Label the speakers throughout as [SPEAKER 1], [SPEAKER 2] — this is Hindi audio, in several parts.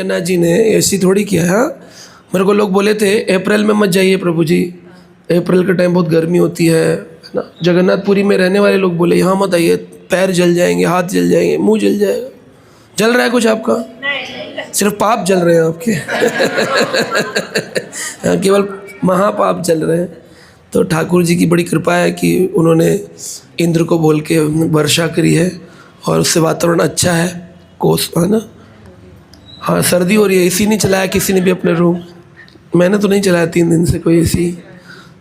[SPEAKER 1] जगन्नाथ जी ने ऐसी थोड़ी किया है। मेरे को लोग बोले थे अप्रैल में मत जाइए प्रभु जी, अप्रैल के टाइम बहुत गर्मी होती है ना। जगन्नाथपुरी में रहने वाले लोग बोले यहाँ मत आइए, पैर जल जाएंगे, हाथ जल जाएंगे, मुंह जल जाएगा। जल रहा है कुछ आपका? सिर्फ पाप जल रहे हैं आपके केवल महापाप जल रहे हैं। तो ठाकुर जी की बड़ी कृपा है कि उन्होंने इंद्र को बोल के वर्षा करी है और उससे वातावरण अच्छा है, कोस है ना। हाँ, सर्दी हो रही है, एसी नहीं चलाया किसी ने भी अपने रूम। मैंने तो नहीं चलाया 3 दिन से कोई एसी,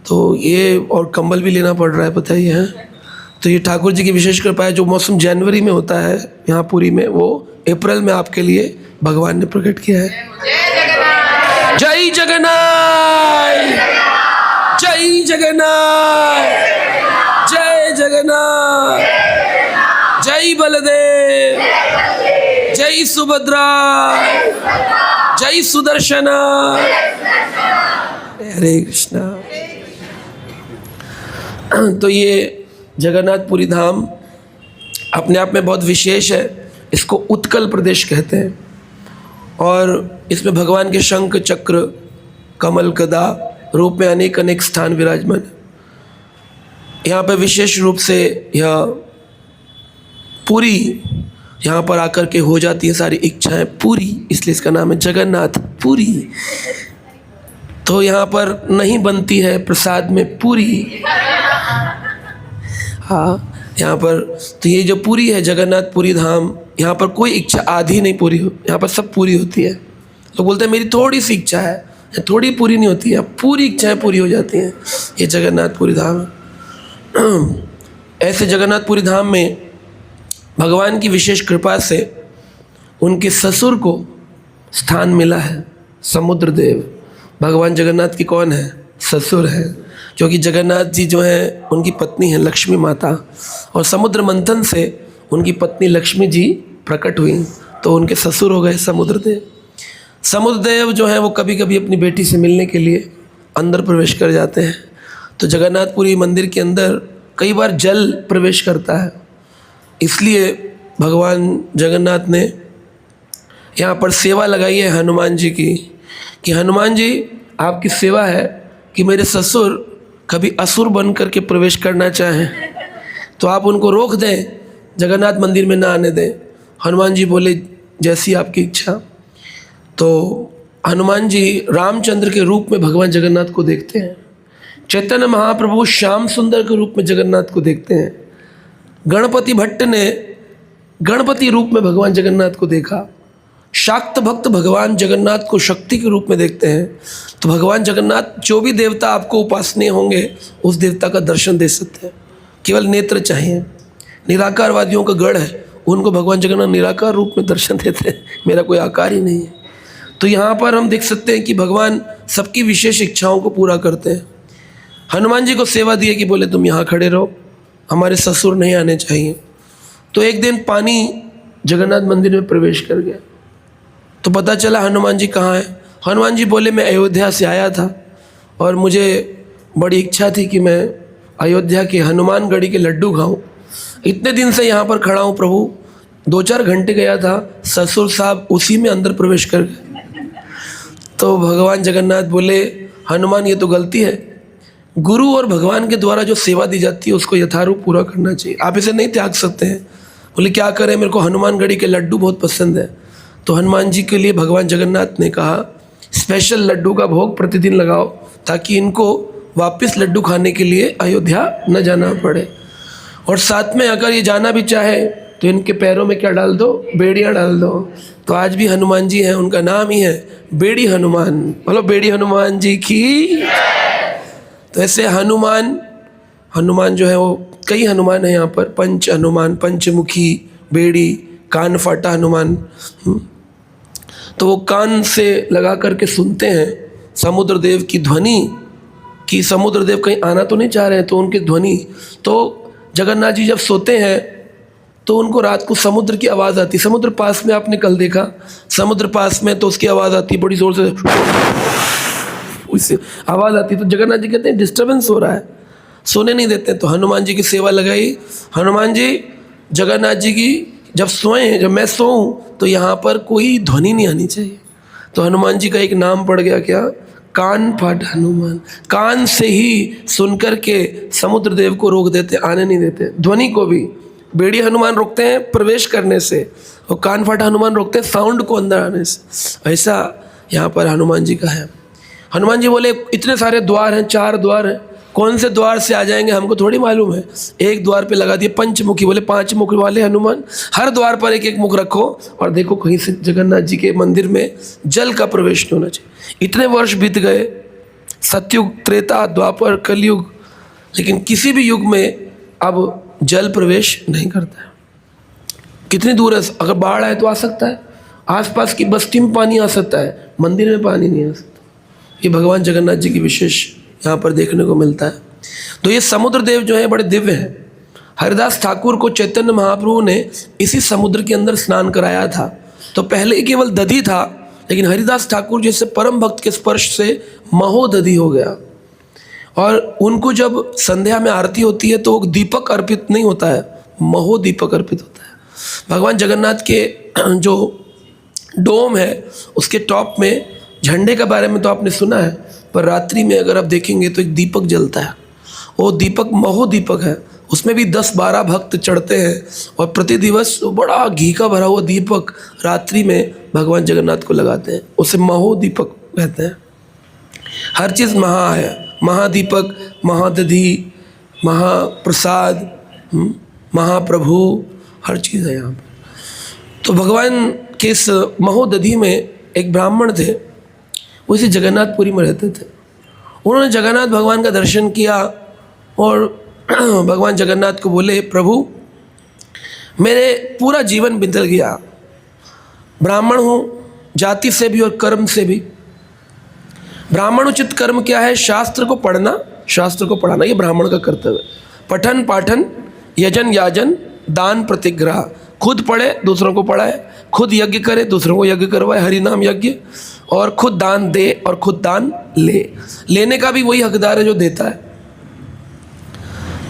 [SPEAKER 1] तो ये और कंबल भी लेना पड़ रहा है, पता ही है। तो ये ठाकुर जी की विशेष कृपा है। जो मौसम जनवरी में होता है यहाँ पुरी में, वो अप्रैल में आपके लिए भगवान ने प्रकट किया है। जय जगन्नाथ, जय जगन्नाथ, जय जगन्नाथ, जय बलदेव, जय सुभद्रा, जय सुदर्शना। हरे कृष्णा। तो ये जगन्नाथपुरी धाम अपने आप में बहुत विशेष है। इसको उत्कल प्रदेश कहते हैं और इसमें भगवान के शंख, चक्र, कमल, गदा रूप में अनेक अनेक स्थान विराजमान है। यहाँ पर विशेष रूप से यह पूरी यहाँ पर आकर के हो जाती है सारी इच्छाएं पूरी, इसलिए इसका नाम है जगन्नाथ पुरी। तो यहाँ पर नहीं बनती है प्रसाद में पूरी। हाँ, यहाँ पर तो ये जो पूरी है जगन्नाथपुरी धाम, यहाँ पर कोई इच्छा आधी नहीं पूरी हो, यहाँ पर सब पूरी होती है। लोग बोलते हैं मेरी थोड़ी सी इच्छा है, थोड़ी पूरी नहीं होती है, पूरी इच्छाएं पूरी हो जाती हैं। ये जगन्नाथपुरी धाम है। ऐसे जगन्नाथपुरी धाम में भगवान की विशेष कृपा से उनके ससुर को स्थान मिला है, समुद्र देव। भगवान जगन्नाथ की कौन है? ससुर है, क्योंकि जगन्नाथ जी जो है उनकी पत्नी है लक्ष्मी माता, और समुद्र मंथन से उनकी पत्नी लक्ष्मी जी प्रकट हुई, तो उनके ससुर हो गए समुद्र देव। समुद्र देव जो है वो कभी कभी अपनी बेटी से मिलने के लिए अंदर प्रवेश कर जाते हैं। तो जगन्नाथपुरी मंदिर के अंदर कई बार जल प्रवेश करता है, इसलिए भगवान जगन्नाथ ने यहाँ पर सेवा लगाई है हनुमान जी की, कि हनुमान जी आपकी सेवा है कि मेरे ससुर कभी असुर बन करके प्रवेश करना चाहें तो आप उनको रोक दें, जगन्नाथ मंदिर में ना आने दें। हनुमान जी बोले जैसी आपकी इच्छा। तो हनुमान जी रामचंद्र के रूप में भगवान जगन्नाथ को देखते हैं, चैतन्य महाप्रभु श्याम सुंदर के रूप में जगन्नाथ को देखते हैं, गणपति भट्ट ने गणपति रूप में भगवान जगन्नाथ को देखा, शाक्त भक्त भगवान जगन्नाथ को शक्ति के रूप में देखते हैं। तो भगवान जगन्नाथ जो भी देवता आपको उपासनीय होंगे उस देवता का दर्शन दे सकते हैं, केवल नेत्र चाहिए। निराकारवादियों का गढ़ है, उनको भगवान जगन्नाथ निराकार रूप में दर्शन देते हैं, मेरा कोई आकार ही नहीं है। तो यहाँ पर हम देख सकते हैं कि भगवान सबकी विशेष इच्छाओं को पूरा करते हैं। हनुमान जी को सेवा दी है कि बोले तुम यहाँ खड़े रहो, हमारे ससुर नहीं आने चाहिए। तो एक दिन पानी जगन्नाथ मंदिर में प्रवेश कर गया, तो पता चला हनुमान जी कहाँ हैं। हनुमान जी बोले मैं अयोध्या से आया था और मुझे बड़ी इच्छा थी कि मैं अयोध्या के हनुमानगढ़ी के लड्डू खाऊं। इतने दिन से यहाँ पर खड़ा हूँ प्रभु, 2-4 घंटे गया था, ससुर साहब उसी में अंदर प्रवेश कर गए। तो भगवान जगन्नाथ बोले हनुमान ये तो गलती है, गुरु और भगवान के द्वारा जो सेवा दी जाती है उसको यथारूप पूरा करना चाहिए, आप इसे नहीं त्याग सकते हैं। बोले क्या करें, मेरे को हनुमानगढ़ी के लड्डू बहुत पसंद है। तो हनुमान जी के लिए भगवान जगन्नाथ ने कहा स्पेशल लड्डू का भोग प्रतिदिन लगाओ, ताकि इनको वापस लड्डू खाने के लिए अयोध्या न जाना पड़े। और साथ में अगर ये जाना भी चाहे तो इनके पैरों में क्या डाल दो, बेड़ियाँ डाल दो। तो आज भी हनुमान जी हैं, उनका नाम ही है बेड़ी हनुमान। बोलो बेड़ी हनुमान जी की। तो ऐसे हनुमान जो है वो कई हनुमान है यहाँ पर, पंच हनुमान, पंचमुखी, बेड़ी, कान फाटा हनुमान। तो वो कान से लगा करके सुनते हैं समुद्र देव की ध्वनि, कि समुद्र देव कहीं आना तो नहीं चाह रहे हैं, तो उनकी ध्वनि। तो जगन्नाथ जी जब सोते हैं तो उनको रात को समुद्र की आवाज़ आती। समुद्र पास में, आपने कल देखा समुद्र पास में, तो उसकी आवाज़ आती बड़ी ज़ोर से, उससे आवाज़ आती। तो जगन्नाथ जी कहते हैं डिस्टर्बेंस हो रहा है, सोने नहीं देते। तो हनुमान जी की सेवा लगाई। हनुमान जी जगन्नाथ जी की जब सोएं, जब मैं सोऊं तो यहाँ पर कोई ध्वनि नहीं आनी चाहिए, तो हनुमान जी का एक नाम पड़ गया, क्या? कान फाट हनुमान। कान से ही सुनकर के समुद्र देव को रोक देते, आने नहीं देते। ध्वनि को भी बेड़ी हनुमान रोकते हैं प्रवेश करने से, और कान फाटा हनुमान रोकते हैं साउंड को अंदर आने से। ऐसा यहाँ पर हनुमान जी का है। हनुमान जी बोले इतने सारे द्वार हैं, 4 द्वार हैं, कौन से द्वार से आ जाएंगे हमको थोड़ी मालूम है। एक द्वार पे लगा दिए पंचमुखी, बोले 5 मुख वाले हनुमान, हर द्वार पर एक एक मुख रखो और देखो कहीं से जगन्नाथ जी के मंदिर में जल का प्रवेश नहीं होना चाहिए। इतने वर्ष बीत गए, सतयुग, त्रेता, द्वापर, कलयुग, लेकिन किसी भी युग में अब जल प्रवेश नहीं करता है। कितनी दूर है, अगर बाढ़ आए तो आ सकता है, आसपास की बस्ती में पानी आ सकता है, मंदिर में पानी नहीं आ सकता। ये भगवान जगन्नाथ जी की विशेष यहाँ पर देखने को मिलता है। तो ये समुद्र देव जो है बड़े दिव्य हैं। हरिदास ठाकुर को चैतन्य महाप्रभु ने इसी समुद्र के अंदर स्नान कराया था। तो पहले केवल दधी था, लेकिन हरिदास ठाकुर जैसे परम भक्त के स्पर्श से महोदधि हो गया। और उनको जब संध्या में आरती होती है तो वो दीपक अर्पित नहीं होता है, महोदीपक अर्पित होता है। भगवान जगन्नाथ के जो डोम है उसके टॉप में झंडे के बारे में तो आपने सुना है, पर रात्रि में अगर आप देखेंगे तो एक दीपक जलता है। वो दीपक महोदीपक है, उसमें भी 10-12 भक्त चढ़ते हैं और प्रति दिवस बड़ा घी का भरा हुआ दीपक रात्रि में भगवान जगन्नाथ को लगाते हैं, उसे महोदीपक कहते हैं। हर चीज़ महा है, महादीपक, महादधि, महाप्रसाद, महाप्रभु, हर चीज़ है यहाँ पर। तो भगवान के इस महोदधि में एक ब्राह्मण थे, वो इसी जगन्नाथपुरी में रहते थे। उन्होंने जगन्नाथ भगवान का दर्शन किया और भगवान जगन्नाथ को बोले, प्रभु मेरे पूरा जीवन बिगड़ गया, ब्राह्मण हूँ जाति से भी और कर्म से भी। ब्राह्मण उचित कर्म क्या है? शास्त्र को पढ़ना, शास्त्र को पढ़ाना, ये ब्राह्मण का कर्तव्य। पठन पाठन यजन याजन दान प्रतिग्रह, खुद पढ़े दूसरों को पढ़ाए, खुद यज्ञ करे दूसरों को यज्ञ करवाए, हरि नाम यज्ञ, और खुद दान दे और खुद दान ले। लेने का भी वही हकदार है जो देता है।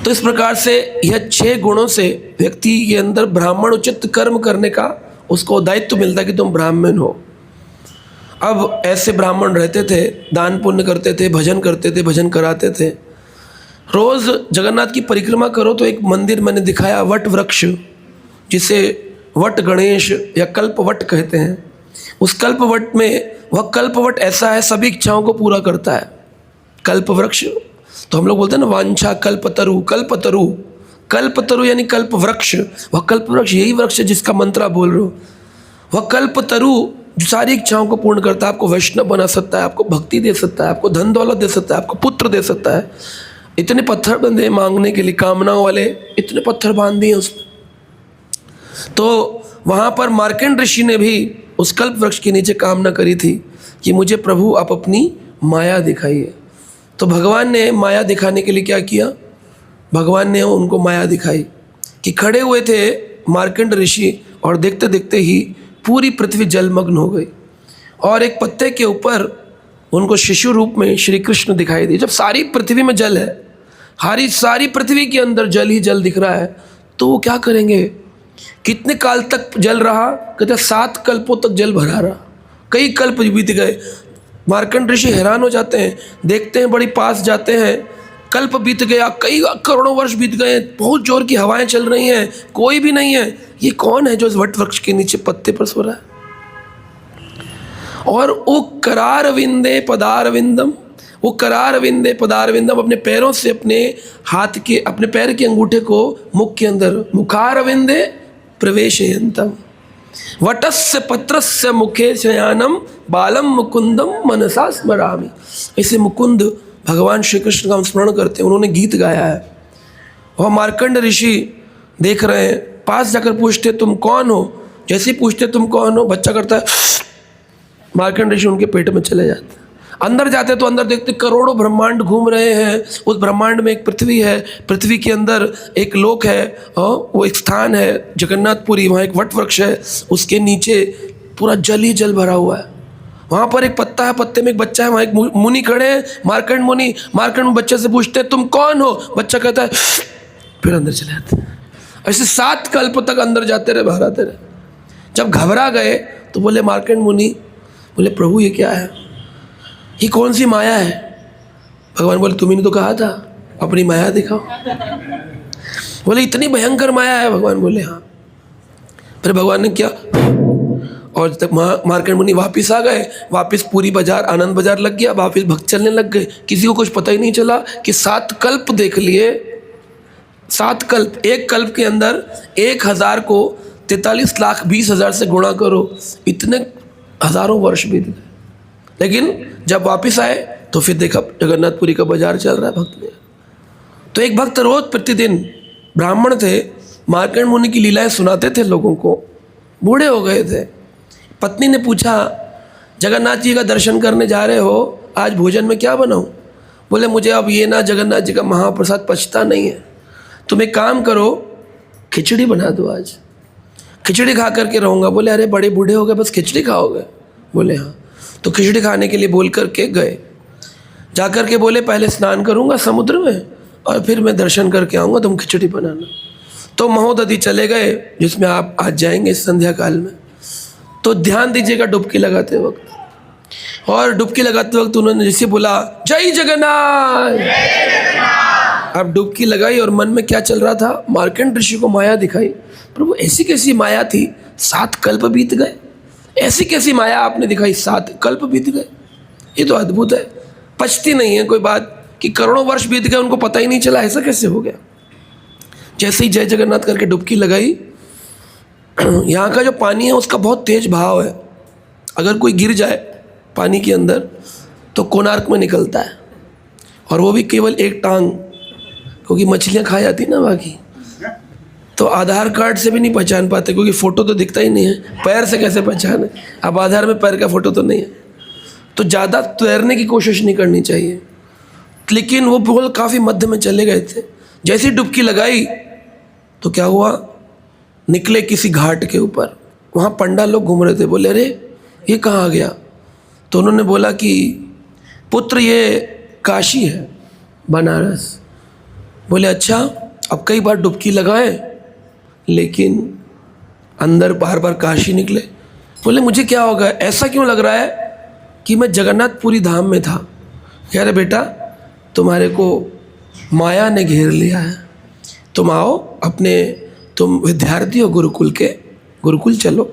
[SPEAKER 1] तो इस प्रकार से यह 6 गुणों से व्यक्ति के अंदर ब्राह्मण उचित कर्म करने का उसको दायित्व मिलता है कि तुम ब्राह्मण हो। अब ऐसे ब्राह्मण रहते थे, दान पुण्य करते थे, भजन करते थे, भजन कराते थे। रोज़ जगन्नाथ की परिक्रमा करो तो एक मंदिर मैंने दिखाया, वट वृक्ष, जिसे वट गणेश या कल्पवट कहते हैं। उस कल्पवट में, वह कल्पवट ऐसा है सभी इच्छाओं को पूरा करता है। कल्प वृक्ष तो हम लोग बोलते हैं ना, वांछा कल्पतरु, कल्पतरु, कल्पतरु यानी कल्प वृक्ष। वह कल्प वृक्ष यही वृक्ष है जिसका मंत्र आप बोल रहे हो। वह कल्पतरु जो सारी इच्छाओं को पूर्ण करता है, आपको वैष्णव बना सकता है, आपको भक्ति दे सकता है, आपको धन दौलत दे सकता है, आपको पुत्र दे सकता है। इतने पत्थर बंधे मांगने के लिए, कामनाओं वाले इतने पत्थर बांध दिए उसमें। तो वहाँ पर मार्कंड ऋषि ने भी उस कल्प वृक्ष के नीचे कामना करी थी कि मुझे प्रभु आप अपनी माया दिखाइए। तो भगवान ने माया दिखाने के लिए क्या किया? भगवान ने उनको माया दिखाई कि खड़े हुए थे मार्कंड ऋषि और देखते देखते ही पूरी पृथ्वी जलमग्न हो गई और एक पत्ते के ऊपर उनको शिशु रूप में श्री कृष्ण दिखाई दिए। जब सारी पृथ्वी में जल है, सारी पृथ्वी के अंदर जल ही जल दिख रहा है, तो वो क्या करेंगे? कितने काल तक जल रहा? कहते 7 कल्पों तक जल भरा रहा, कई कल्प बीत गए। मार्कंड ऋषि हैरान हो जाते हैं, देखते हैं, बड़ी पास जाते हैं, कल्प बीत गया, कई करोड़ों वर्ष बीत गए, बहुत जोर की हवाएं चल रही हैं, कोई भी नहीं है। ये कौन है जो इस वट वृक्ष के नीचे पत्ते पर सो रहा है? और वो करार विंदे पदारविंदम, वो करार विंदे पदारविंदम अपने पैरों से अपने हाथ के, अपने पैर के अंगूठे को मुख के अंदर, मुखार विंदे प्रवेशयंतम वटस्य पत्रस्य मुखे शयानम बालम मुकुंदम मनसा स्मरामि। ऐसे मुकुंद भगवान श्री कृष्ण का हम स्मरण करते हैं, उन्होंने गीत गाया है। वह मार्कंड ऋषि देख रहे हैं, पास जाकर पूछते तुम कौन हो? जैसे ही पूछते तुम कौन हो, बच्चा करता है, मार्कंड ऋषि उनके पेट में चले जाते हैं। अंदर जाते तो अंदर देखते करोड़ों ब्रह्मांड घूम रहे हैं। उस ब्रह्मांड में एक पृथ्वी है, पृथ्वी के अंदर एक लोक है, वो एक स्थान है जगन्नाथपुरी, वहाँ एक वट वृक्ष है, उसके नीचे पूरा जल ही जल भरा हुआ है। वहाँ पर एक पत्ता है, पत्ते में एक बच्चा है, वहाँ एक मुनि खड़े हैं, मार्कंड मुनि। मार्कंड बच्चे से पूछते तुम कौन हो? बच्चा कहता है, फिर अंदर चले जाते हैं। ऐसे 7 कल्प तक अंदर जाते रहे, बाहर आते रहे। जब घबरा गए तो बोले मार्कंड मुनि बोले प्रभु ये क्या है, ये कौन सी माया है? भगवान बोले तुम्ही ने तो कहा था अपनी माया दिखाओ। बोले इतनी भयंकर माया है? भगवान बोले हाँ। फिर भगवान ने क्या, और तक मार्कंड मुनि वापिस आ गए, वापिस पूरी बाजार आनंद बाजार लग गया, वापिस भक्त चलने लग गए। किसी को कुछ पता ही नहीं चला कि 7 कल्प देख लिए, 7 कल्प, एक कल्प के अंदर 1000 को 43,20,000 से गुणा करो, इतने हज़ारों वर्ष बीत गए। लेकिन जब वापिस आए तो फिर देखा जगन्नाथपुरी का बाजार चल रहा है भक्त में। तो एक भक्त रोज प्रतिदिन, ब्राह्मण थे, मार्कंड मुनि की लीलाएं सुनाते थे लोगों को, बूढ़े हो गए थे। पत्नी ने पूछा जगन्नाथ जी का दर्शन करने जा रहे हो, आज भोजन में क्या बनाऊं? बोले मुझे अब ये ना जगन्नाथ जी का महाप्रसाद पचता नहीं है, तुम एक काम करो खिचड़ी बना दो, आज खिचड़ी खा करके रहूँगा। बोले अरे बड़े बूढ़े हो गए बस खिचड़ी खाओगे? बोले हाँ। तो खिचड़ी खाने के लिए बोल करके गए, जा कर के बोले पहले स्नान करूँगा समुद्र में और फिर मैं दर्शन करके आऊँगा, तुम खिचड़ी बनाना। तो महोदधि चले गए, जिसमें आप आज जाएंगे संध्या काल में। तो ध्यान दीजिएगा डुबकी लगाते वक्त, और डुबकी लगाते वक्त उन्होंने जैसे बोला जय जगन्नाथ। अब डुबकी लगाई और मन में क्या चल रहा था, मार्कंड ऋषि को माया दिखाई। प्रभु ऐसी कैसी माया थी, 7 कल्प बीत गए, ऐसी कैसी माया आपने दिखाई, 7 कल्प बीत गए, ये तो अद्भुत है। पचती नहीं है कोई बात कि करोड़ों वर्ष बीत गए उनको पता ही नहीं चला, ऐसा कैसे हो गया? जैसे ही जय जगन्नाथ करके डुबकी लगाई, यहाँ का जो पानी है उसका बहुत तेज भाव है, अगर कोई गिर जाए पानी के अंदर तो कोणार्क में निकलता है, और वो भी केवल एक टांग, क्योंकि मछलियाँ खा जाती ना बाकी। तो आधार कार्ड से भी नहीं पहचान पाते, क्योंकि फ़ोटो तो दिखता ही नहीं है, पैर से कैसे पहचाने? अब आधार में पैर का फ़ोटो तो नहीं है, तो ज़्यादा तैरने की कोशिश नहीं करनी चाहिए। लेकिन वो पुल काफ़ी मध्य में चले गए थे। जैसी डुबकी लगाई तो क्या हुआ, निकले किसी घाट के ऊपर, वहाँ पंडा लोग घूम रहे थे। बोले अरे ये कहाँ आ गया? तो उन्होंने बोला कि पुत्र ये काशी है, बनारस। बोले अच्छा, अब कई बार डुबकी लगाए लेकिन अंदर बार बार काशी निकले। बोले मुझे क्या होगा, ऐसा क्यों लग रहा है कि मैं जगन्नाथपुरी धाम में था? कह रहे बेटा तुम्हारे को माया ने घेर लिया है, तुम आओ अपने, तुम विद्यार्थी हो गुरुकुल के, गुरुकुल चलो।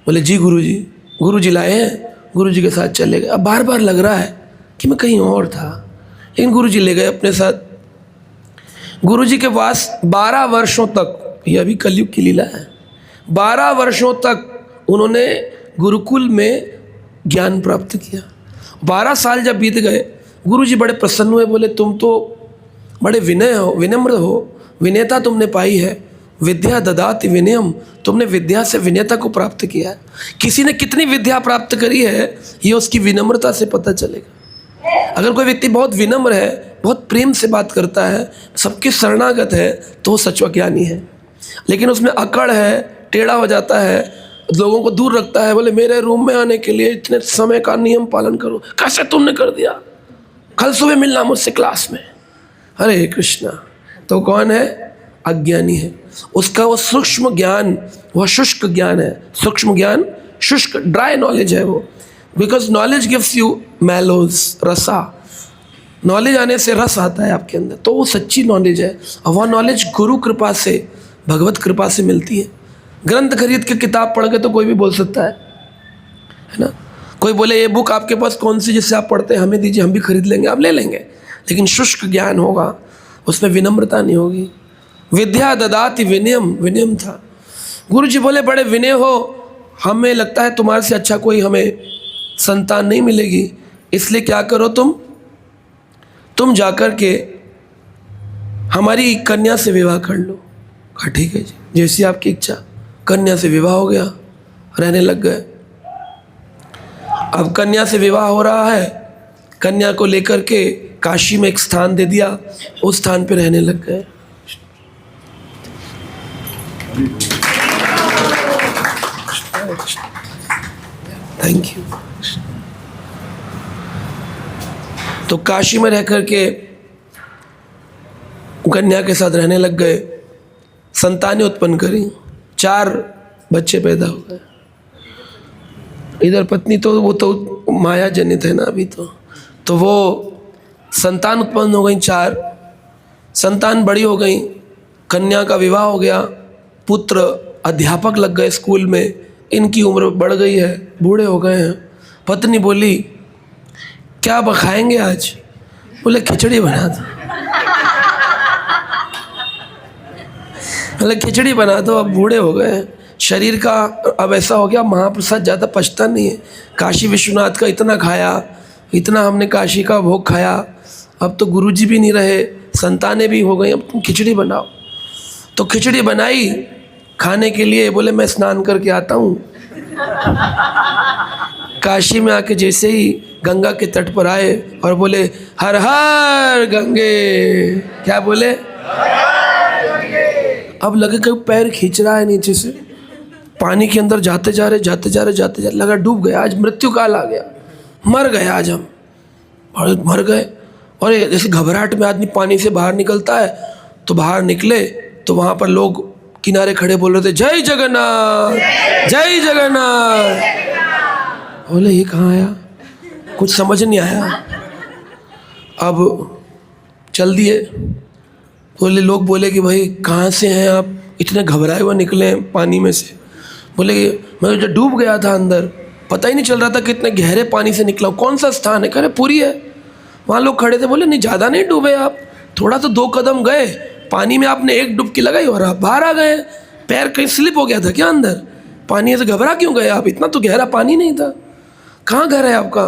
[SPEAKER 1] बोले जी गुरुजी लाए हैं, गुरुजी के साथ चले गए। अब बार बार लग रहा है कि मैं कहीं और था, लेकिन गुरुजी ले गए अपने साथ। गुरुजी के पास 12 वर्षों तक, ये अभी कलयुग की लीला है, 12 वर्षों तक उन्होंने गुरुकुल में ज्ञान प्राप्त किया। 12 साल जब बीत गए, गुरुजी बड़े प्रसन्न हुए, बोले तुम तो बड़े विनम्र हो, विनयता तुमने पाई है, विद्या ददाति विनयम, तुमने विद्या से विनयता को प्राप्त किया है। किसी ने कितनी विद्या प्राप्त करी है ये उसकी विनम्रता से पता चलेगा। अगर कोई व्यक्ति बहुत विनम्र है, बहुत प्रेम से बात करता है, सबके शरणागत है, तो वो सचवा ज्ञानी है। लेकिन उसमें अकड़ है, टेढ़ा हो जाता है, लोगों को दूर रखता है, बोले मेरे रूम में आने के लिए इतने समय का नियम पालन करो, कैसे तुमने कर दिया, कल सुबह मिलना मुझसे क्लास में। हरे कृष्णा। तो कौन है? अज्ञानी है। उसका वो सूक्ष्म ज्ञान, वह शुष्क ज्ञान है। सूक्ष्म ज्ञान शुष्क, ड्राई नॉलेज है वो, बिकॉज नॉलेज गिव्स यू मैलोज, रसा। नॉलेज आने से रस आता है आपके अंदर, तो वो सच्ची नॉलेज है। और वह नॉलेज गुरु कृपा से, भगवत कृपा से मिलती है। ग्रंथ खरीद के किताब पढ़ के तो कोई भी बोल सकता है ना। कोई बोले ये बुक आपके पास कौन सी जिससे आप पढ़ते हैं, हमें दीजिए, हम भी खरीद लेंगे, आप ले लेंगे। लेकिन शुष्क ज्ञान होगा, उसमें विनम्रता नहीं होगी। विद्या ददाति विनयम, विनयम था। गुरु जी बोले बड़े विनय हो, हमें लगता है तुम्हारे से अच्छा कोई हमें संतान नहीं मिलेगी, इसलिए क्या करो तुम जाकर के हमारी कन्या से विवाह कर लो। कहा ठीक है जी, जैसी आपकी इच्छा। कन्या से विवाह हो गया, रहने लग गए। अब कन्या से विवाह हो रहा है, कन्या को लेकर के काशी में एक स्थान दे दिया, उस स्थान पे रहने लग गए। Thank you. तो काशी में रह करके कन्या के साथ रहने लग गए, संतानें उत्पन्न करी, 4 बच्चे पैदा हो गए। इधर पत्नी तो वो तो माया जनित है ना अभी तो वो संतान उत्पन्न हो गई 4, संतान बड़ी हो गई, कन्या का विवाह हो गया, पुत्र अध्यापक लग गए स्कूल में, इनकी उम्र बढ़ गई है, बूढ़े हो गए हैं। पत्नी बोली क्या खाएंगे आज? बोले खिचड़ी बना दो। बोले खिचड़ी बना दो, अब बूढ़े हो गए हैं, शरीर का अब ऐसा हो गया, महाप्रसाद ज़्यादा पचता नहीं है, काशी विश्वनाथ का इतना खाया, इतना हमने काशी का भोग खाया, अब तो गुरुजी भी नहीं रहे, संतानें भी हो गई, अब तुम खिचड़ी बनाओ। तो खिचड़ी बनाई खाने के लिए। बोले मैं स्नान करके आता हूँ। काशी में आके जैसे ही गंगा के तट पर आए और बोले हर हर गंगे, क्या बोले? अब लगे कि पैर खींच रहा है नीचे से, पानी के अंदर जाते जा रहे, लगा डूब गया, आज मृत्यु काल आ गया, मर गए आज हम, और मर गए। और जैसे घबराहट में आदमी पानी से बाहर निकलता है, तो बाहर निकले तो वहाँ पर लोग किनारे खड़े बोल रहे थे जय जगन्नाथ, जय जगन्नाथ। बोले ये कहाँ आया, कुछ समझ नहीं आया। अब चल दिए। बोले लोग बोले कि भाई कहाँ से हैं आप, इतने घबराए हुए निकले हैं पानी में से। बोले मैं जो डूब गया था अंदर, पता ही नहीं चल रहा था कितने गहरे पानी से निकला। कौन सा स्थान है? कह रहे पुरी है। वहाँ लोग खड़े थे, बोले नहीं ज़्यादा नहीं डूबे आप, थोड़ा तो 2 कदम गए पानी में, आपने 1 डुबकी लगाई और आप बाहर आ गए। पैर कहीं स्लिप हो गया था क्या अंदर? पानी से घबरा क्यों गए आप? इतना तो गहरा पानी नहीं था। कहाँ घर है आपका?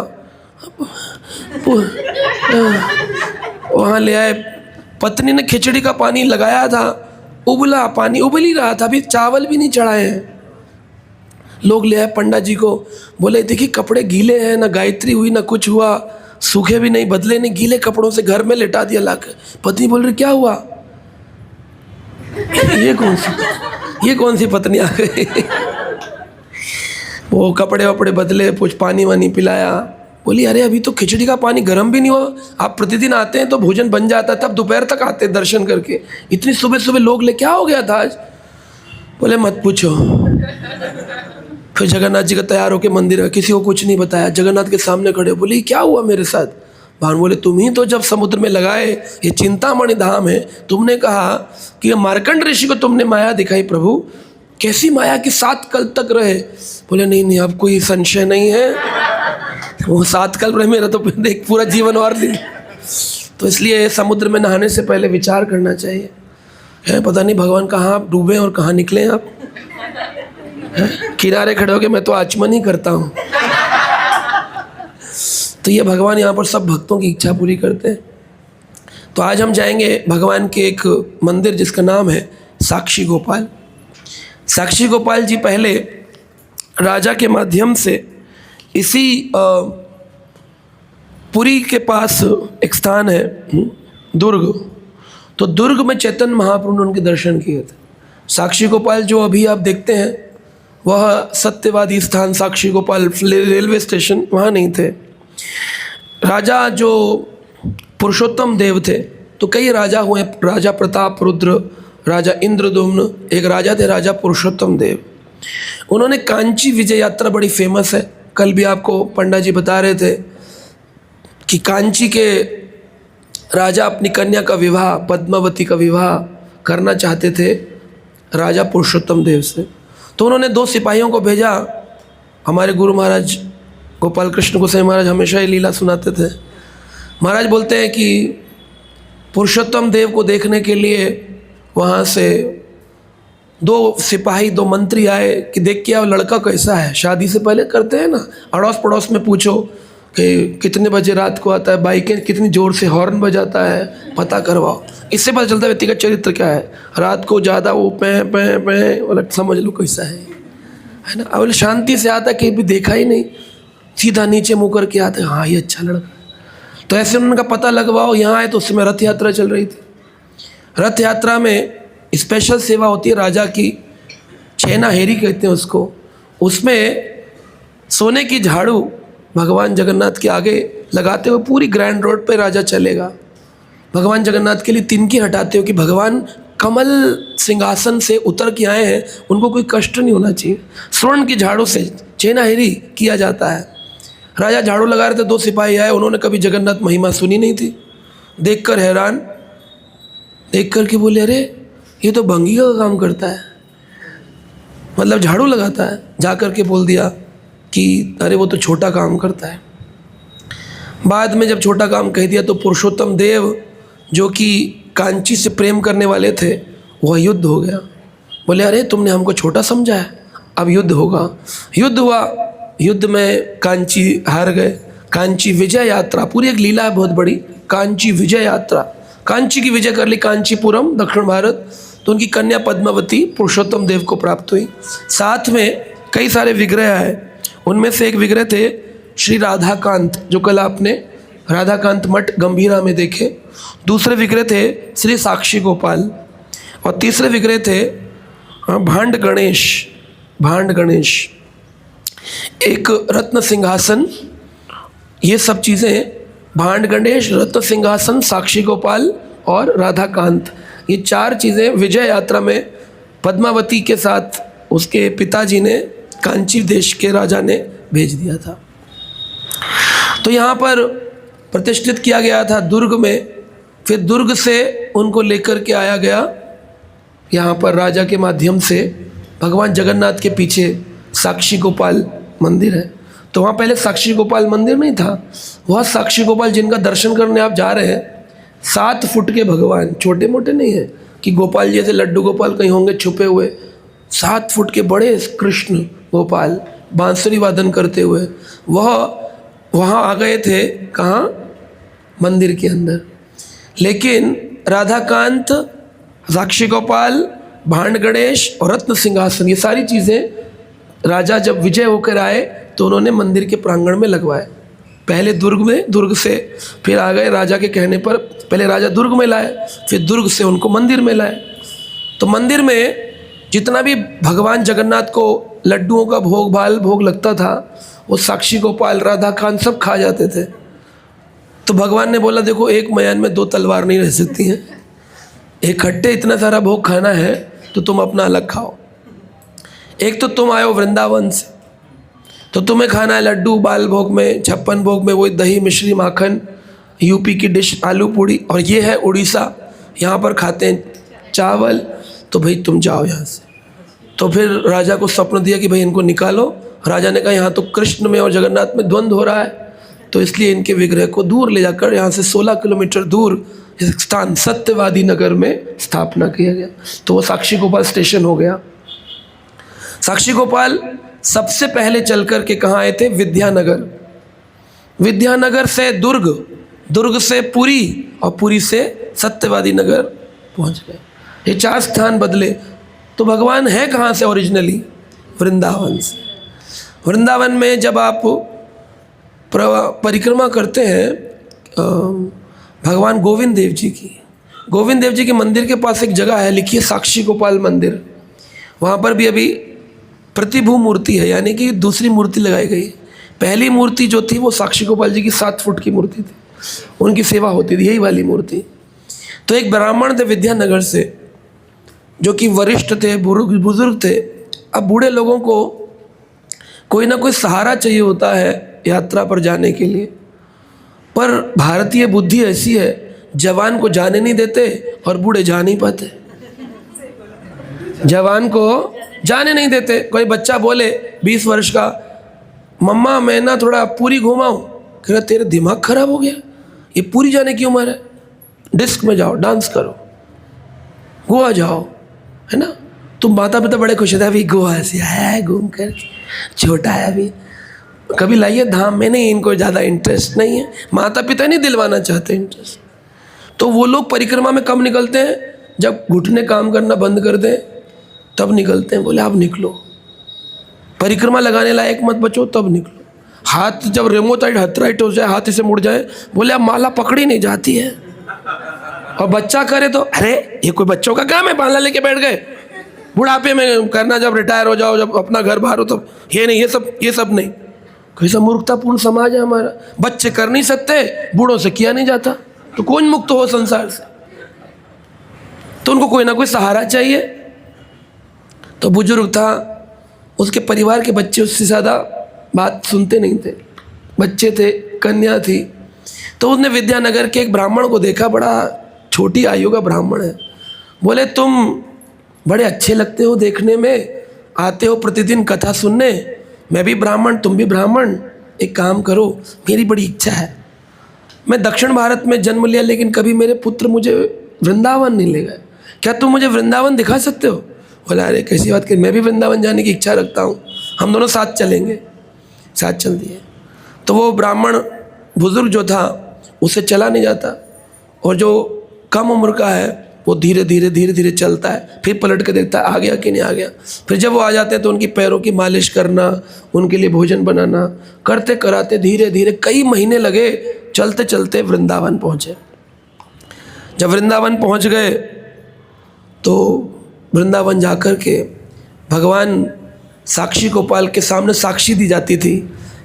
[SPEAKER 1] वहाँ ले आए। पत्नी ने खिचड़ी का पानी लगाया था, उबला पानी, उबल ही रहा था, अभी चावल भी नहीं चढ़ाए हैं। लोग ले आए पंडा जी को, बोले देखिए कपड़े गीले हैं, ना गायत्री हुई ना कुछ हुआ, सूखे भी नहीं, बदले नहीं, गीले कपड़ों से घर में लेटा दिया लाकर। पत्नी बोल रही क्या हुआ? ये कौन सी पत्नी आ गई? वो कपड़े वपड़े बदले, कुछ पानी वानी पिलाया। बोली अरे अभी तो खिचड़ी का पानी गर्म भी नहीं हुआ, आप प्रतिदिन आते हैं तो भोजन बन जाता है, तब दोपहर तक आते हैं दर्शन करके, इतनी सुबह सुबह लोग ले क्या हो गया था आज? बोले मत पूछो। फिर जगन्नाथ जी का तैयार होकर मंदिर है, किसी को कुछ नहीं बताया, जगन्नाथ के सामने खड़े। बोले क्या हुआ मेरे साथ? भगवान बोले तुम ही तो जब समुद्र में लगाए, ये चिंतामणि धाम है, तुमने कहा कि मार्कंड ऋषि को तुमने माया दिखाई, प्रभु कैसी माया कि 7 कल तक रहे। बोले नहीं अब कोई संशय नहीं है, वो 7 कल रहे, मेरा तो एक पूरा जीवन और ली। तो इसलिए समुद्र में नहाने से पहले विचार करना चाहिए। है पता नहीं भगवान कहाँ डूबे और कहाँ निकले आप। किनारे खड़े होके मैं तो आचमन ही करता हूँ। तो ये भगवान यहाँ पर सब भक्तों की इच्छा पूरी करते हैं। तो आज हम जाएंगे भगवान के एक मंदिर जिसका नाम है साक्षी गोपाल। साक्षी गोपाल जी पहले राजा के माध्यम से इसी पुरी के पास एक स्थान है दुर्ग, तो दुर्ग में चैतन्य महाप्रभु ने उनके दर्शन किए थे। साक्षी गोपाल जो अभी आप देखते हैं वह सत्यवादी स्थान साक्षी गोपाल रेलवे स्टेशन वहाँ नहीं थे। राजा जो पुरुषोत्तम देव थे, तो कई राजा हुए, राजा प्रताप रुद्र, राजा इंद्रदुम्न, एक राजा थे राजा पुरुषोत्तम देव। उन्होंने कांची विजय यात्रा बड़ी फेमस है। कल भी आपको पंडा जी बता रहे थे कि कांची के राजा अपनी कन्या का विवाह, पद्मावती का विवाह करना चाहते थे राजा पुरुषोत्तम देव से। तो उन्होंने 2 सिपाहियों को भेजा। हमारे गुरु महाराज गोपाल कृष्ण गोसाई महाराज हमेशा ही लीला सुनाते थे। महाराज बोलते हैं कि पुरुषोत्तम देव को देखने के लिए वहाँ से 2 सिपाही 2 मंत्री आए कि देख के आओ लड़का कैसा है। शादी से पहले करते हैं ना, अड़ोस पड़ोस में पूछो कि कितने बजे रात को आता है, बाइकें कितनी ज़ोर से हॉर्न बजाता है, पता करवाओ। इससे पता चलता है व्यक्ति का चरित्र क्या है। रात को ज़्यादा वो पे वाला समझ लो कैसा है ना। अब शांति से आता, कहीं भी देखा ही नहीं, सीधा नीचे मुँह करके आता है, हाँ ये अच्छा लड़का। तो ऐसे उनका पता लगवाओ। यहाँ आए तो उस समय रथ यात्रा चल रही थी। रथ यात्रा में स्पेशल सेवा होती है राजा की, छेना हेरी कहते हैं उसको। उसमें सोने की झाड़ू भगवान जगन्नाथ के आगे लगाते हुए पूरी ग्रैंड रोड पे राजा चलेगा। भगवान जगन्नाथ के लिए तिनकी हटाते हो कि भगवान कमल सिंहासन से उतर के आए हैं, उनको कोई कष्ट नहीं होना चाहिए। स्वर्ण की झाड़ू से चेनाहेरी किया जाता है। राजा झाड़ू लगा रहे थे, 2 सिपाही आए, उन्होंने कभी जगन्नाथ महिमा सुनी नहीं थी, देखकर हैरान, देख कर के बोले अरे ये तो भंगी का काम करता है, मतलब झाड़ू लगाता है। जा कर के बोल दिया कि अरे वो तो छोटा काम करता है। बाद में जब छोटा काम कह दिया तो पुरुषोत्तम देव जो कि कांची से प्रेम करने वाले थे, वह युद्ध हो गया। बोले अरे तुमने हमको छोटा समझा है, अब युद्ध होगा। युद्ध हुआ, युद्ध में कांची हार गए। कांची विजय यात्रा, पूरी एक लीला है बहुत बड़ी, कांची विजय यात्रा। कांची की विजय कर ली, कांचीपुरम दक्षिण भारत, तो उनकी कन्या पद्मावती पुरुषोत्तम देव को प्राप्त हुई। साथ में कई सारे विग्रह आए, उनमें से एक विग्रह थे श्री राधाकांत, जो कल आपने राधाकांत मठ गंभीरा में देखे। दूसरे विग्रह थे श्री साक्षी गोपाल, और तीसरे विग्रह थे भांड गणेश। भांड गणेश, एक रत्न सिंहासन, ये सब चीज़ें, भांड गणेश, रत्न सिंहासन, साक्षी गोपाल और राधाकांत, ये 4 चीज़ें विजय यात्रा में पद्मावती के साथ उसके पिताजी ने, कांची देश के राजा ने भेज दिया था। तो यहाँ पर प्रतिष्ठित किया गया था दुर्ग में। फिर दुर्ग से उनको लेकर के आया गया यहाँ पर राजा के माध्यम से। भगवान जगन्नाथ के पीछे साक्षी गोपाल मंदिर है, तो वहाँ पहले साक्षी गोपाल मंदिर नहीं था। वह साक्षी गोपाल जिनका दर्शन करने आप जा रहे हैं, 7 फुट के भगवान, छोटे मोटे नहीं है कि गोपाल जैसे लड्डू गोपाल कहीं होंगे छुपे हुए। 7 फुट के बड़े कृष्ण गोपाल बांसुरी वादन करते हुए वह वहाँ आ गए थे। कहाँ? मंदिर के अंदर। लेकिन राधाकांत, साक्षी गोपाल, भांड गणेश और रत्न सिंहासन, ये सारी चीज़ें राजा जब विजय होकर आए तो उन्होंने मंदिर के प्रांगण में लगवाए। पहले दुर्ग में, दुर्ग से फिर आ गए राजा के कहने पर, पहले राजा दुर्ग में लाए, फिर दुर्ग से उनको मंदिर में लाए। तो मंदिर में जितना भी भगवान जगन्नाथ को लड्डुओं का भोग लगता था, वो साक्षी गोपाल, राधाकांत सब खा जाते थे। तो भगवान ने बोला देखो, एक मयान में 2 तलवार नहीं रह सकती हैं, इकट्ठे इतना सारा भोग खाना है तो तुम अपना अलग खाओ। एक तो तुम आए हो वृंदावन से, तो तुम्हें खाना है लड्डू बाल भोग में, 56 भोग में वही दही मिश्री माखन, यूपी की डिश आलू पूड़ी, और ये है उड़ीसा, यहाँ पर खाते हैं चावल, तो भाई तुम जाओ यहाँ से। तो फिर राजा को स्वप्न दिया कि भाई इनको निकालो। राजा ने कहा यहाँ तो कृष्ण में और जगन्नाथ में द्वंद्व हो रहा है, तो इसलिए इनके विग्रह को दूर ले जाकर यहाँ से 16 किलोमीटर दूर इस स्थान सत्यवादी नगर में स्थापना किया गया। तो वो साक्षी गोपाल स्टेशन हो गया। साक्षी गोपाल सबसे पहले चल कर के कहाँ आए थे? विद्यानगर। विद्यानगर से दुर्ग, दुर्ग से पुरी, और पुरी से सत्यवादी नगर पहुँच गए। ये 4 स्थान बदले। तो भगवान है कहाँ से ओरिजिनली? वृंदावन से। वृंदावन में जब आप परिक्रमा करते हैं भगवान गोविंद देव जी की, गोविंद देव जी के मंदिर के पास एक जगह है, लिखी है साक्षी गोपाल मंदिर। वहाँ पर भी अभी प्रतिभू मूर्ति है, यानी कि दूसरी मूर्ति लगाई गई। पहली मूर्ति जो थी वो साक्षी गोपाल जी की 7 फुट की मूर्ति थी, उनकी सेवा होती थी, यही वाली मूर्ति। तो एक ब्राह्मण थे विद्यानगर से, जो कि वरिष्ठ थे, बुजुर्ग थे। अब बूढ़े लोगों को कोई ना कोई सहारा चाहिए होता है यात्रा पर जाने के लिए, पर भारतीय बुद्धि ऐसी है, जवान को जाने नहीं देते और बूढ़े जा नहीं पाते। जवान को जाने नहीं देते। कोई बच्चा बोले 20 वर्ष का, मम्मा मैं ना थोड़ा पूरी घुमाऊं, कह रहा तेरा दिमाग खराब हो गया, ये पूरी जाने की उम्र है, डिस्क में जाओ, डांस करो, गोवा जाओ, है ना। तो माता पिता बड़े खुश होते हैं, अभी गोवा से आया है घूम कर, छोटा है अभी, कभी लाइए धाम में। नहीं, इनको ज़्यादा इंटरेस्ट नहीं है, माता पिता नहीं दिलवाना चाहते इंटरेस्ट। तो वो लोग परिक्रमा में कब निकलते हैं? जब घुटने काम करना बंद कर दें तब निकलते हैं। बोले आप निकलो, परिक्रमा लगाने लायक मत बचो तब निकलो। हाथ जब रेमोटाइट हथराइट हो जाए, हाथ से मुड़ जाए, बोले अब माला पकड़ी नहीं जाती है। और बच्चा करे तो अरे ये कोई बच्चों का काम है, माला लेके बैठ गए। बुढ़ापे में करना, जब रिटायर हो जाओ, जब अपना घर बाहर हो, तब ये नहीं, ये सब नहीं। कैसा मूर्खतापूर्ण समाज है हमारा। बच्चे कर नहीं सकते, बूढ़ों से किया नहीं जाता, तो कौन मुक्त हो संसार से? तो उनको कोई ना कोई सहारा चाहिए। तो बुजुर्ग था, उसके परिवार के बच्चे उससे ज़्यादा बात सुनते नहीं थे, बच्चे थे, कन्या थी। तो उसने विद्यानगर के एक ब्राह्मण को देखा, बड़ा छोटी आयु का ब्राह्मण है। बोले तुम बड़े अच्छे लगते हो देखने में, आते हो प्रतिदिन कथा सुनने, मैं भी ब्राह्मण तुम भी ब्राह्मण, एक काम करो, मेरी बड़ी इच्छा है, मैं दक्षिण भारत में जन्म लिया लेकिन कभी मेरे पुत्र मुझे वृंदावन नहीं ले गए, क्या तुम मुझे वृंदावन दिखा सकते हो? बोला अरे कैसी बात कर, मैं भी वृंदावन जाने की इच्छा रखता हूँ, हम दोनों साथ चलेंगे। साथ चल दिए। तो वो ब्राह्मण बुजुर्ग जो था उसे चला नहीं जाता, और जो कम उम्र का है वो धीरे धीरे चलता है, फिर पलट के देखता है आ गया कि नहीं आ गया। फिर जब वो आ जाते हैं तो उनकी पैरों की मालिश करना, उनके लिए भोजन बनाना करते कराते धीरे धीरे कई महीने लगे। चलते चलते वृंदावन पहुँचे। जब वृंदावन पहुँच गए तो वृंदावन जाकर के भगवान साक्षी गोपाल के सामने साक्षी दी जाती थी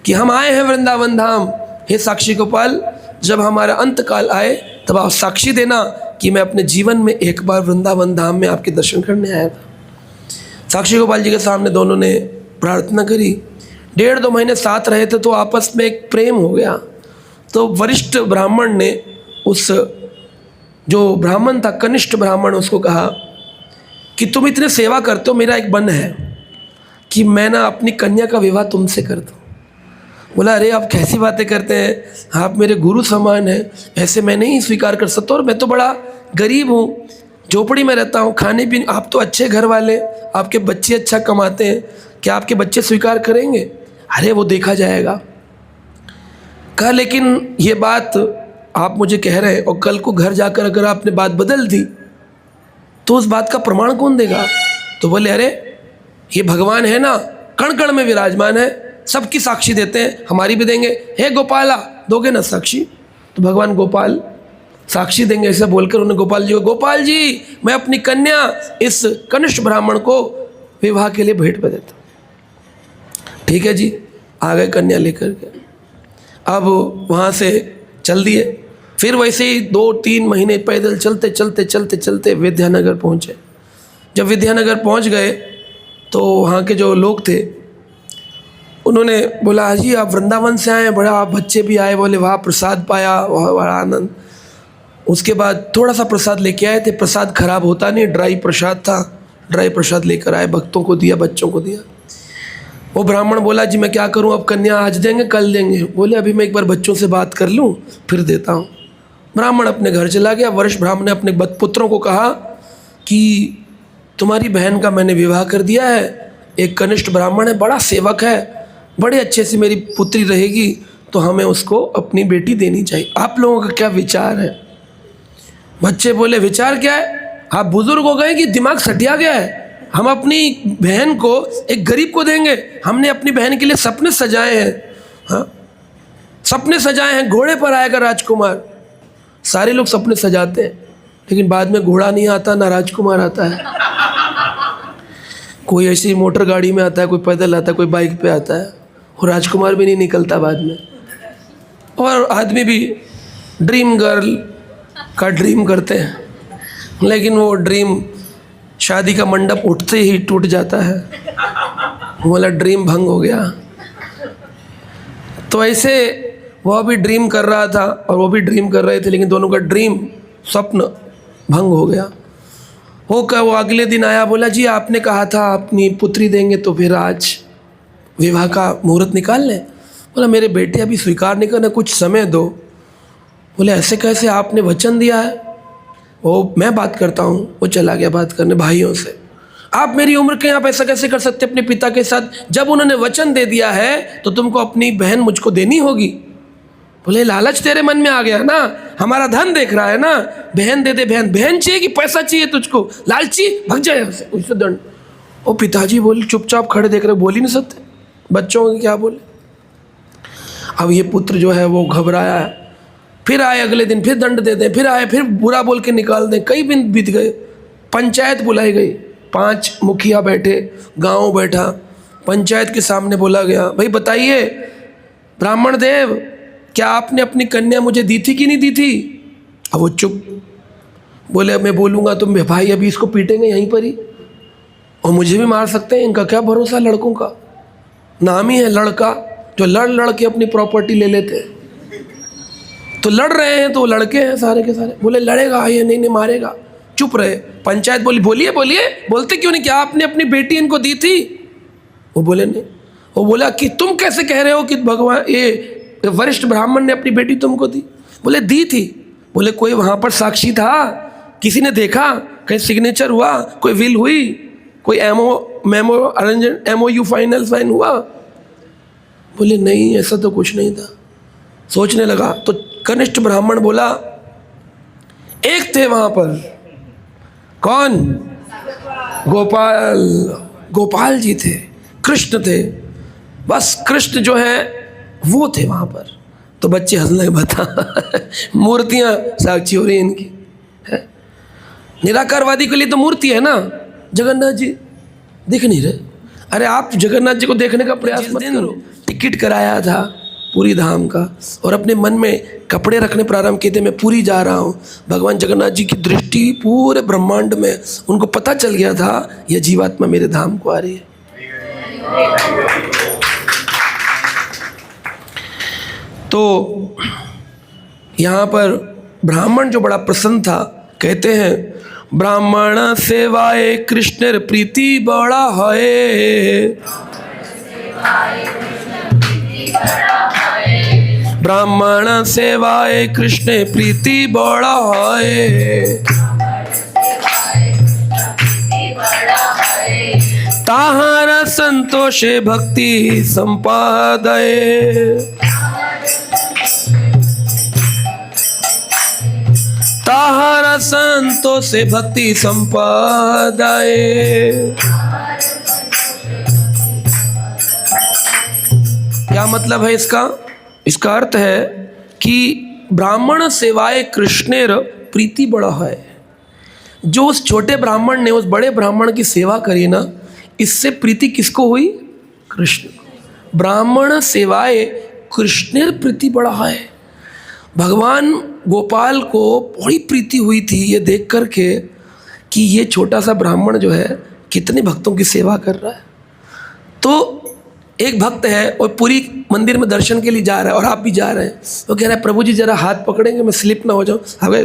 [SPEAKER 1] कि हम आए हैं वृंदावन धाम। हे साक्षी गोपाल, जब हमारा अंत काल आए तब आप साक्षी देना कि मैं अपने जीवन में एक बार वृंदावन धाम में आपके दर्शन करने आया था। साक्षी गोपाल जी के सामने दोनों ने प्रार्थना करी। 1.5-2 महीने साथ रहे थे तो आपस में एक प्रेम हो गया। तो वरिष्ठ ब्राह्मण ने उस जो ब्राह्मण था, कनिष्ठ ब्राह्मण, उसको कहा कि तुम इतने सेवा करते हो, मेरा एक मन है कि मैं ना अपनी कन्या का विवाह तुमसे कर दूँ। बोला अरे आप कैसी बातें करते हैं, आप मेरे गुरु समान हैं, ऐसे मैं नहीं स्वीकार कर सकता, और मैं तो बड़ा गरीब हूँ, झोपड़ी में रहता हूँ, खाने पीने, आप तो अच्छे घर वाले, आपके बच्चे अच्छा कमाते हैं, क्या आपके बच्चे स्वीकार करेंगे? अरे वो देखा जाएगा। कहा लेकिन ये बात आप मुझे कह रहे हैं और कल को घर जाकर अगर आपने बात बदल दी तो उस बात का प्रमाण कौन देगा? तो बोले अरे ये भगवान है ना, कण कण में विराजमान है, सबकी साक्षी देते हैं, हमारी भी देंगे। हे गोपाला, दोगे ना साक्षी? तो भगवान गोपाल साक्षी देंगे ऐसा बोलकर उन्हें गोपाल जी को, गोपाल जी मैं अपनी कन्या इस कनिष्ठ ब्राह्मण को विवाह के लिए भेंट में देता हूँ। ठीक है जी, आ गए कन्या लेकर के। अब वहाँ से चल दिए। फिर वैसे ही 2-3 महीने पैदल चलते विद्यानगर पहुँचे। जब विद्यानगर पहुँच गए तो वहाँ के जो लोग थे उन्होंने बोला जी आप वृंदावन से आए, बड़ा आप बच्चे भी आए, बोले वहाँ प्रसाद पाया, वहाँ बड़ा आनंद। उसके बाद थोड़ा सा प्रसाद लेके आए थे, प्रसाद खराब होता नहीं, ड्राई प्रसाद था, ड्राई प्रसाद लेकर आए, भक्तों को दिया, बच्चों को दिया। वो ब्राह्मण बोला जी मैं क्या करूं, अब कन्या आज देंगे कल देंगे? बोले अभी मैं एक बार बच्चों से बात कर लूं फिर देता हूं। ब्राह्मण अपने घर चला गया। वरिष्ठ ब्राह्मण ने अपने पुत्रों को कहा कि तुम्हारी बहन का मैंने विवाह कर दिया है, एक कनिष्ठ ब्राह्मण है, बड़ा सेवक है, बड़े अच्छे से मेरी पुत्री रहेगी, तो हमें उसको अपनी बेटी देनी चाहिए। आप लोगों का क्या विचार है? बच्चे बोले विचार क्या है, आप बुजुर्ग हो गए कि दिमाग सटिया गया है, हम अपनी बहन को एक गरीब को देंगे, हमने अपनी बहन के लिए सपने सजाए हैं। हाँ, सपने सजाए हैं, घोड़े पर आएगा राजकुमार। सारे लोग सपने सजाते हैं लेकिन बाद में घोड़ा नहीं आता, ना राजकुमार आता है। कोई ऐसी मोटर गाड़ी में आता है, कोई पैदल आता है, कोई बाइक पे आता है, और राजकुमार भी नहीं निकलता बाद में। और आदमी भी ड्रीम गर्ल का ड्रीम करते हैं लेकिन वो ड्रीम शादी का मंडप उठते ही टूट जाता है, बोला ड्रीम भंग हो गया। तो ऐसे वह भी ड्रीम कर रहा था और वो भी ड्रीम कर रहे थे, लेकिन दोनों का ड्रीम स्वप्न भंग हो गया। वो अगले दिन आया, बोला जी आपने कहा था अपनी पुत्री देंगे, तो फिर आज विवाह का मुहूर्त निकाल लें। बोला मेरे बेटे अभी स्वीकार नहीं करना, कुछ समय दो। बोले ऐसे कैसे, आपने वचन दिया है। वो मैं बात करता हूँ, वो चला गया बात करने भाइयों से। आप मेरी उम्र के आप ऐसा कैसे कर सकते अपने पिता के साथ, जब उन्होंने वचन दे दिया है तो तुमको अपनी बहन मुझको देनी होगी। बोले लालच तेरे मन में आ गया ना, हमारा धन देख रहा है ना, बहन दे दे, बहन चाहिए कि पैसा चाहिए तुझको, लालची भग जाए यहाँ से, उससे दंड। वो पिताजी बोले चुपचाप खड़े देख रहे, बोल ही नहीं सकते, बच्चों को क्या बोले। अब ये पुत्र जो है वो घबराया है। फिर आए अगले दिन, फिर दंड दे दें, फिर आए, फिर बुरा बोल के निकाल दें। कई दिन बीत गए, पंचायत बुलाई गई, 5 मुखिया बैठे, गांव बैठा, पंचायत के सामने बोला गया भाई बताइए ब्राह्मण देव, क्या आपने अपनी कन्या मुझे दी थी कि नहीं दी थी? अब वो चुप। बोले मैं बोलूँगा तुम भाई अभी इसको पीटेंगे यहीं पर ही। और मुझे भी मार सकते हैं, इनका क्या भरोसा लड़कों का। नाम ही है लड़का, जो लड़ लड़ के अपनी प्रॉपर्टी ले लेते हैं। तो लड़ रहे हैं तो लड़के हैं सारे के सारे। बोले लड़ेगा ये नहीं नहीं मारेगा, चुप रहे। पंचायत बोली बोलिए बोलिए, बोलते क्यों नहीं, क्या आपने अपनी बेटी इनको दी थी? वो बोले नहीं। वो बोला कि तुम कैसे कह रहे हो कि भगवान ये वरिष्ठ ब्राह्मण ने अपनी बेटी तुमको दी? बोले दी थी। बोले कोई वहाँ पर साक्षी था, किसी ने देखा, कहीं सिग्नेचर हुआ, कोई विल हुई, कोई memo arrangement MOU final sign हुआ? बोले नहीं ऐसा तो कुछ नहीं था। सोचने लगा तो कनिष्ठ ब्राह्मण बोला एक थे वहाँ पर, कौन? गोपाल, गोपाल जी थे, कृष्ण थे, बस कृष्ण जो है वो थे वहाँ पर। तो बच्चे हंसने लगे, बता मूर्तियाँ साक्षी हो रही हैं इनकी है? निराकारवादी के लिए तो मूर्ति है ना, जगन्नाथ जी दिख नहीं रहे। अरे आप जगन्नाथ जी को देखने का प्रयास मत करो। टिकट कराया था पुरी धाम का और अपने मन में कपड़े रखने प्रारंभ किए थे, मैं पुरी जा रहा हूँ। भगवान जगन्नाथ जी की दृष्टि पूरे ब्रह्मांड में, उनको पता चल गया था यह जीवात्मा मेरे धाम को आ रही है। तो यहाँ पर ब्राह्मण जो बड़ा प्रसन्न था, कहते हैं ब्राह्मण सेवाए कृष्ण प्रीति बड़ा है, ब्राह्मण सेवाए कृष्ण प्रीति बड़ा है, ताहारा संतोषे भक्ति संपादये, ताहारा संतोषे भक्ति संपादये। क्या मतलब है इसका? इसका अर्थ है कि ब्राह्मण सेवाए कृष्णेर प्रीति बड़ा है। जो उस छोटे ब्राह्मण ने उस बड़े ब्राह्मण की सेवा करी ना, इससे प्रीति किसको हुई? कृष्ण। ब्राह्मण सेवाए कृष्णेर प्रीति बड़ा है। भगवान गोपाल को बड़ी प्रीति हुई थी ये देख करके कि ये छोटा सा ब्राह्मण जो है कितने भक्तों की सेवा कर रहा है। तो एक भक्त है और पूरी मंदिर में दर्शन के लिए जा रहा है और आप भी जा रहे हैं, वो कह रहा है प्रभु जी जरा हाथ पकड़ेंगे, मैं स्लिप ना हो जाऊँ। अबे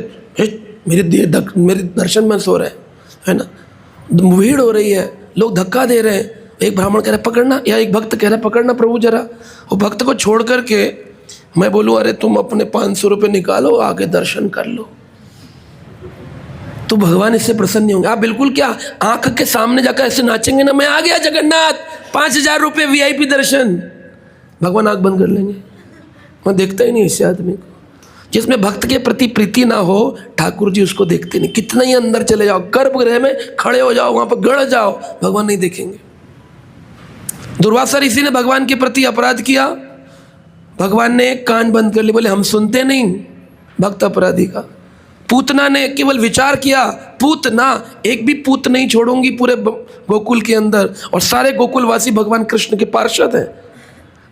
[SPEAKER 1] मेरे दर्शन में सो रहे हैं, है ना, भीड़ हो रही है, लोग धक्का दे रहे हैं। एक ब्राह्मण कह रहा है पकड़ना, या एक भक्त कह रहा है पकड़ना प्रभु जरा। वो भक्त को छोड़ करके मैं बोलूँ अरे तुम अपने 500 रुपये निकालो, आके दर्शन कर लो, तो भगवान इससे प्रसन्न नहीं होंगे। आप बिल्कुल क्या आंख के सामने जाकर ऐसे नाचेंगे ना, मैं आ गया जगन्नाथ, 5000 रुपये VIP दर्शन, भगवान आंख बंद कर लेंगे। मैं देखता ही नहीं इससे आदमी को। जिसमें भक्त के प्रति प्रीति ना हो, ठाकुर जी उसको देखते नहीं। कितना ही अंदर चले जाओ, गर्भगृह में खड़े हो जाओ, वहाँ पर गड़ जाओ, भगवान नहीं देखेंगे। दुर्वासा ऋषि ने भगवान के प्रति अपराध किया, भगवान ने कान बंद कर लिए, बोले हम सुनते नहीं भक्त अपराधी का। पूतना ने केवल विचार किया, पूतना, एक भी पूत नहीं छोड़ूंगी पूरे गोकुल के अंदर, और सारे गोकुलवासी भगवान कृष्ण के पार्षद हैं।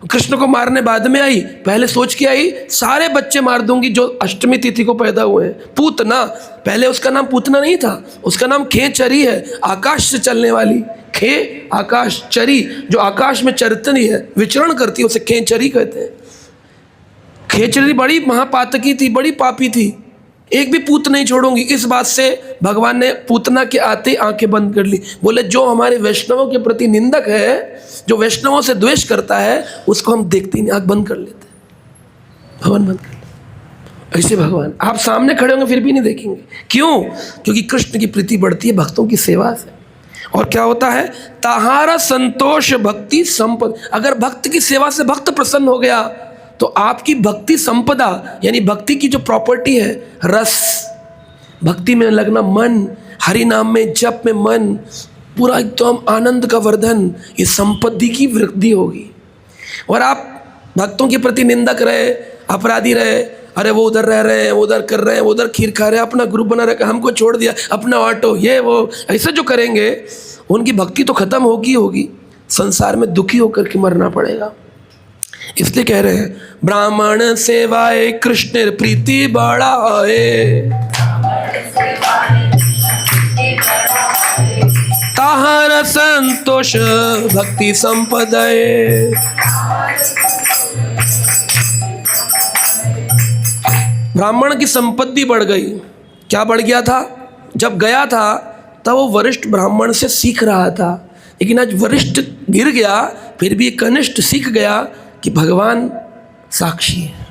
[SPEAKER 1] कृष्ण को मारने बाद में आई, पहले सोच के आई सारे बच्चे मार दूंगी जो अष्टमी तिथि को पैदा हुए हैं। पूतना, पहले उसका नाम पूतना नहीं था, उसका नाम खेचरी है, आकाश से चलने वाली। खे आकाश, चरी जो आकाश में चरती है, विचरण करती है, उसे खेचरी कहते हैं। खेचरी बड़ी महापातकी थी, बड़ी पापी थी, एक भी पूत नहीं छोड़ूंगी। इस बात से भगवान ने पूतना के आते आंखें बंद कर ली। बोले जो हमारे वैष्णवों के प्रति निंदक है, जो वैष्णवों से द्वेष करता है, उसको हम देखते ही नहीं, आंख बंद कर लेते, भगवान बंद कर लेते। ऐसे भगवान आप सामने खड़े होंगे फिर भी नहीं देखेंगे। क्यों? क्योंकि कृष्ण की प्रीति बढ़ती है भक्तों की सेवा से। और क्या होता है? ताहारा संतोष भक्ति संपद। अगर भक्त की सेवा से भक्त प्रसन्न हो गया तो आपकी भक्ति संपदा, यानी भक्ति की जो प्रॉपर्टी है, रस, भक्ति में लगना, मन, हरि नाम में, जप में मन, पूरा एकदम आनंद का वर्धन, ये संपत्ति की वृद्धि होगी। और आप भक्तों के प्रति निंदक रहे, अपराधी रहे, अरे वो उधर रह रहे हैं, वो उधर कर रहे हैं, वो उधर खीर खा रहे हैं, अपना ग्रुप बना रखा, हमको छोड़ दिया, अपना ऑटो, ये वो, ऐसे जो करेंगे उनकी भक्ति तो खत्म होगी होगी, संसार में दुखी होकर के मरना पड़ेगा। इसलिए कह रहे हैं ब्राह्मण सेवाए कृष्ण प्रीति बढ़ाए, आहार संतोष भक्ति संपदये। ब्राह्मण की संपत्ति बढ़ गई। क्या बढ़ गया था? जब गया था तब वो वरिष्ठ ब्राह्मण से सीख रहा था, लेकिन आज वरिष्ठ गिर गया, फिर भी कनिष्ठ सीख गया कि भगवान साक्षी है।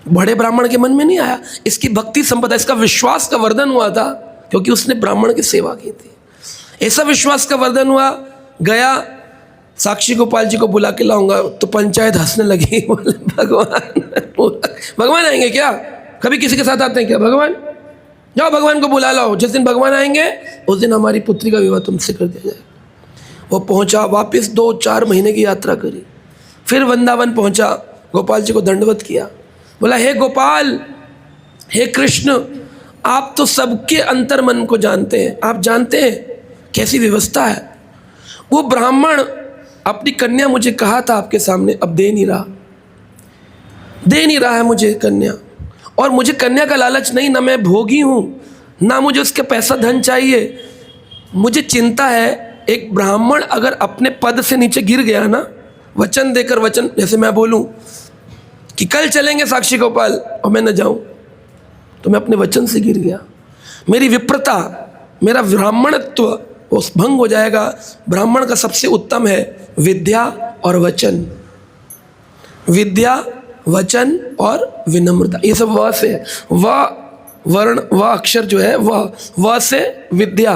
[SPEAKER 1] बड़े ब्राह्मण के मन में नहीं आया, इसकी भक्ति संपदा, इसका विश्वास का वर्धन हुआ था क्योंकि उसने ब्राह्मण की सेवा की थी। ऐसा विश्वास का वर्धन हुआ, गया साक्षी गोपाल जी को बुला के लाऊंगा, तो पंचायत हंसने लगी। बोले भगवान आएंगे क्या? कभी किसी के साथ आते हैं क्या भगवान? जाओ भगवान को बुला लाओ, जिस दिन भगवान आएंगे उस दिन हमारी पुत्री का विवाह तुमसे कर दिया जाए। वो पहुंचा, वापस 2-4 महीने की यात्रा करी, फिर वृंदावन पहुंचा, गोपाल जी को दंडवत किया, बोला हे गोपाल, हे कृष्ण, आप तो सबके अंतर मन को जानते हैं, आप जानते हैं कैसी व्यवस्था है। वो ब्राह्मण अपनी कन्या मुझे कहा था आपके सामने, अब दे नहीं रहा है मुझे कन्या, और मुझे कन्या का लालच नहीं, ना मैं भोगी हूँ, ना मुझे उसके पैसा धन चाहिए। मुझे चिंता है, एक ब्राह्मण अगर अपने पद से नीचे गिर गया ना, वचन देकर, वचन जैसे मैं बोलूँ कि कल चलेंगे साक्षी गोपाल और मैं न जाऊँ, तो मैं अपने वचन से गिर गया, मेरी विप्रता, मेरा ब्राह्मणत्व वो भंग हो जाएगा। ब्राह्मण का सबसे उत्तम है विद्या और वचन, विद्या, वचन और विनम्रता। ये सब व से है, व वर्ण, व अक्षर जो है वह, व से विद्या,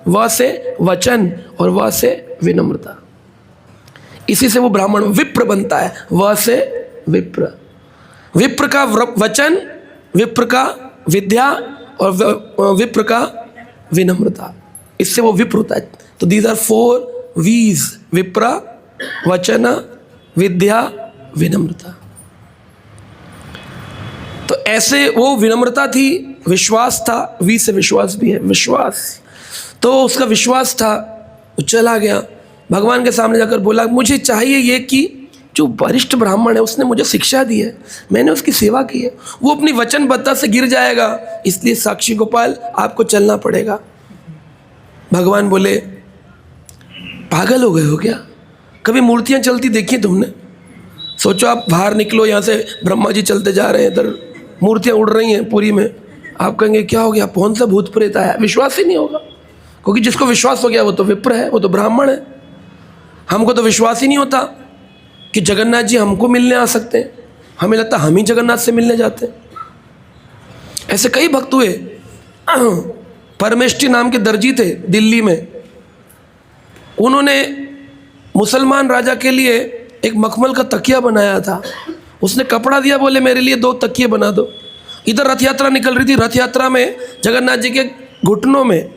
[SPEAKER 1] व से वचन और व से विनम्रता। इसी से वो ब्राह्मण विप्र बनता है, व से विप्र, विप्र का वचन, विप्र का विद्या और विप्र का विनम्रता, इससे वो विप्र होता है। तो दीज आर 4 वीज, विप्र, वचन, विद्या, विनम्रता। तो ऐसे वो विनम्रता थी, विश्वास था, वी से विश्वास भी है, विश्वास। तो उसका विश्वास था, वो चला गया, भगवान के सामने जाकर बोला मुझे चाहिए ये कि जो वरिष्ठ ब्राह्मण है उसने मुझे शिक्षा दी है, मैंने उसकी सेवा की है, वो अपनी वचनबद्धता से गिर जाएगा, इसलिए साक्षी गोपाल आपको चलना पड़ेगा। भगवान बोले पागल हो गए हो क्या? कभी मूर्तियाँ चलती देखी तुमने? सोचो आप बाहर निकलो, यहाँ से ब्रह्मा जी चलते जा रहे हैं, इधर मूर्तियाँ उड़ रही हैं पुरी में, आप कहेंगे क्या हो गया, कौन सा भूत प्रेत आया? विश्वास ही नहीं होगा, क्योंकि जिसको विश्वास हो गया वो तो विप्र है, वो तो ब्राह्मण है। हमको तो विश्वास ही नहीं होता कि जगन्नाथ जी हमको मिलने आ सकते हैं, हमें लगता हम ही जगन्नाथ से मिलने जाते हैं। ऐसे कई भक्त हुए। परमेष्ठी नाम के दर्जी थे दिल्ली में, उन्होंने मुसलमान राजा के लिए एक मखमल का तकिया बनाया था। उसने कपड़ा दिया, बोले मेरे लिए 2 तकिए बना दो। इधर रथ यात्रा निकल रही थी, रथ यात्रा में जगन्नाथ जी के घुटनों में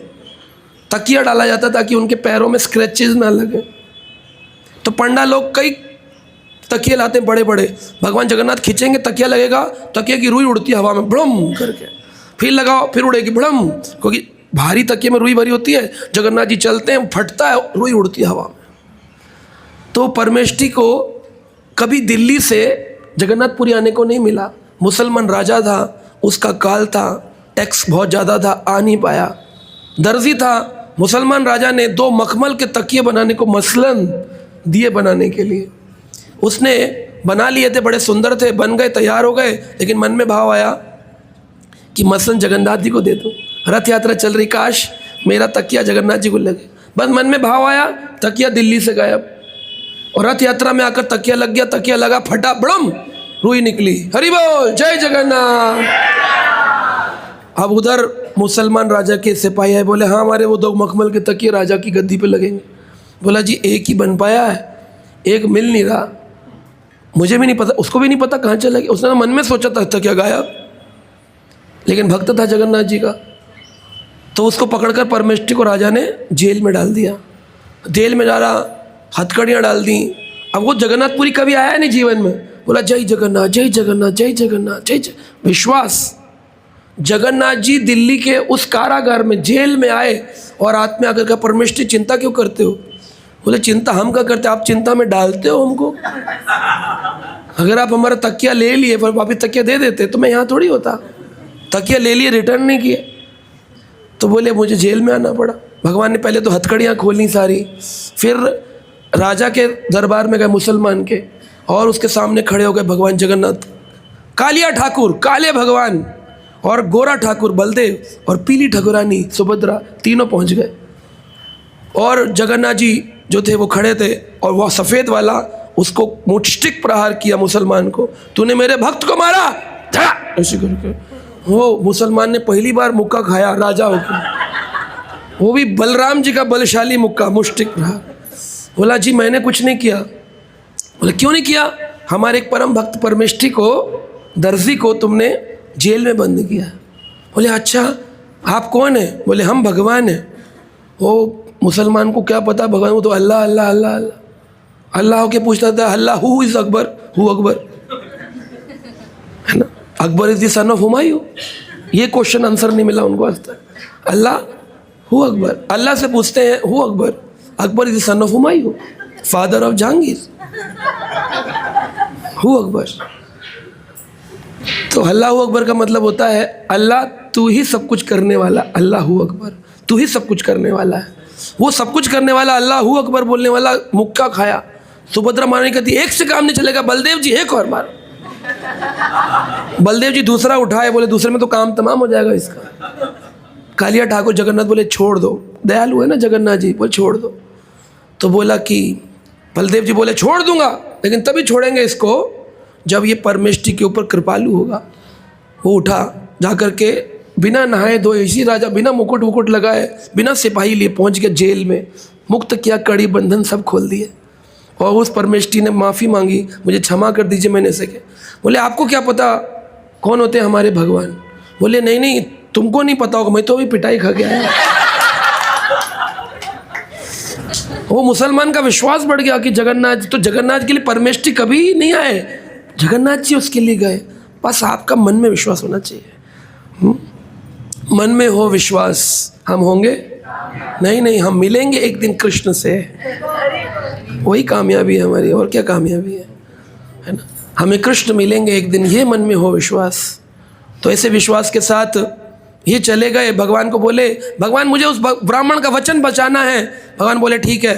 [SPEAKER 1] तकिया डाला जाता ताकि उनके पैरों में स्क्रैचेस ना लगे। तो पंडा लोग कई तकिए लाते बड़े बड़े, भगवान जगन्नाथ खींचेंगे, तकिया लगेगा, तकिया की रुई उड़ती है हवा में ब्रम करके, फिर लगाओ फिर उड़ेगी ब्रम, क्योंकि भारी तकिए में रुई भरी होती है, जगन्नाथ जी चलते हैं, फटता है, रुई उड़ती है हवा में। तो परमेष्ठी को कभी दिल्ली से जगन्नाथपुरी आने को नहीं मिला, मुसलमान राजा था, उसका काल था, टैक्स बहुत ज़्यादा था, आ नहीं पाया। दर्जी था, मुसलमान राजा ने 2 मखमल के तकिए बनाने को मसलन दिए बनाने के लिए, उसने बना लिए थे, बड़े सुंदर थे, बन गए, तैयार हो गए, लेकिन मन में भाव आया कि मसलन जगन्नाथ जी को दे दो, रथ यात्रा चल रही, काश मेरा तकिया जगन्नाथ जी को लगे। बस मन में भाव आया, तकिया दिल्ली से गायब, और रथ यात्रा में आकर तकिया लग गया, तकिया लगा, फटा, बड़म, रुई निकली, हरि बोल, जय जगन्नाथ। अब उधर मुसलमान राजा के सिपाही आए, बोले हाँ हमारे वो 2 मखमल के तकिए राजा की गद्दी पे लगेंगे। बोला जी एक ही बन पाया है, एक मिल नहीं रहा, मुझे भी नहीं पता, उसको भी नहीं पता कहाँ चला गया। उसने मन में सोचा था तकिया गायब, लेकिन भक्त था जगन्नाथ जी का, तो उसको पकड़कर परमेष्ठी को राजा ने जेल में डाल दिया। जेल में डाला, हथकड़ियाँ डाल दी। अब वो जगन्नाथपुरी कभी आया नहीं जीवन में, बोला जय जगन्नाथ, जय जगन्नाथ, जय जगन्नाथ, जय विश्वास। जगन्नाथ जी दिल्ली के उस कारागार में, जेल में आए और हाथ में आकर कहा परमेष्ठी चिंता क्यों करते हो? बोले चिंता हम क्या करते, आप चिंता में डालते हो हमको। अगर आप हमारा तकिया ले लिए पर वापिस तकिया दे देते तो मैं यहाँ थोड़ी होता। तकिया ले लिए, रिटर्न नहीं किए, तो बोले मुझे जेल में आना पड़ा। भगवान ने पहले तो हथकड़ियाँ खोली सारी, फिर राजा के दरबार में गए मुसलमान के, और उसके सामने खड़े हो गए भगवान जगन्नाथ। कालिया ठाकुर काले भगवान और गोरा ठाकुर बलदेव और पीली ठाकुरानी सुभद्रा, तीनों पहुंच गए। और जगन्नाथ जी जो थे वो खड़े थे, और वह सफ़ेद वाला उसको मुष्टिक प्रहार किया मुसलमान को, तूने मेरे भक्त को मारा, ऐसे करके। वो मुसलमान ने पहली बार मुक्का खाया राजा होकर, वो भी बलराम जी का बलशाली मुक्का, मुष्टिक प्रहार। बोला जी मैंने कुछ नहीं किया। बोले क्यों नहीं किया? हमारे एक परम भक्त परमेष्ठी को, दर्जी को तुमने जेल में बंद किया। बोले अच्छा आप कौन है? बोले हम भगवान हैं। वो मुसलमान को क्या पता भगवान, वो तो अल्लाह अल्लाह अल्लाह अल्लाह अल्लाह होके पूछता था, Allah who is Akbar, who Akbar, है ना? Akbar is the son of Humayun. ये क्वेश्चन आंसर नहीं मिला उनको आज तक। अल्लाह हु अकबर, अल्लाह से पूछते हैं who Akbar, Akbar is the son of Humayun, father of Jahangir, who Akbar. तो अल्लाह अकबर का मतलब होता है अल्लाह तू ही सब कुछ करने वाला, अल्लाह अकबर, तू ही सब कुछ करने वाला है। वो सब कुछ करने वाला अल्लाह अकबर बोलने वाला मुक्का खाया। सुभद्रा मारने कहती एक से काम नहीं चलेगा, बलदेव जी एक और मारो। बलदेव जी दूसरा उठाए, बोले दूसरे में तो काम तमाम हो जाएगा इसका। कालिया ठाकुर जगन्नाथ बोले छोड़ दो, दयालु है ना जगन्नाथ जी, बोले छोड़ दो। तो बोला कि बलदेव जी बोले छोड़ दूंगा, लेकिन तभी छोड़ेंगे इसको जब ये परमेष्ठी के ऊपर कृपालु होगा। वो उठा, जा कर के बिना नहाए धोए, इसी राजा बिना मुकुट वुकुट लगाए, बिना सिपाही लिए पहुंच गया जेल में, मुक्त किया, कड़ी बंधन सब खोल दिए। और उस परमेष्ठी ने माफ़ी मांगी, मुझे क्षमा कर दीजिए मैंने ऐसे के। बोले आपको क्या पता कौन होते हैं हमारे भगवान? बोले नहीं नहीं तुमको नहीं पता होगा, मैं तो अभी पिटाई खा गया है। वो मुसलमान का विश्वास बढ़ गया कि जगन्नाथ, तो जगन्नाथ के लिए परमेष्ठी कभी नहीं आए, जगन्नाथ जी उसके लिए गए। बस आपका मन में विश्वास होना चाहिए। मन में हो विश्वास, हम होंगे नहीं नहीं, हम मिलेंगे एक दिन कृष्ण से, वही कामयाबी है हमारी, और क्या कामयाबी है ना? हमें कृष्ण मिलेंगे एक दिन, ये मन में हो विश्वास। तो ऐसे विश्वास के साथ ये चले गए। भगवान को बोले भगवान मुझे उस ब्राह्मण का वचन बचाना है। भगवान बोले ठीक है,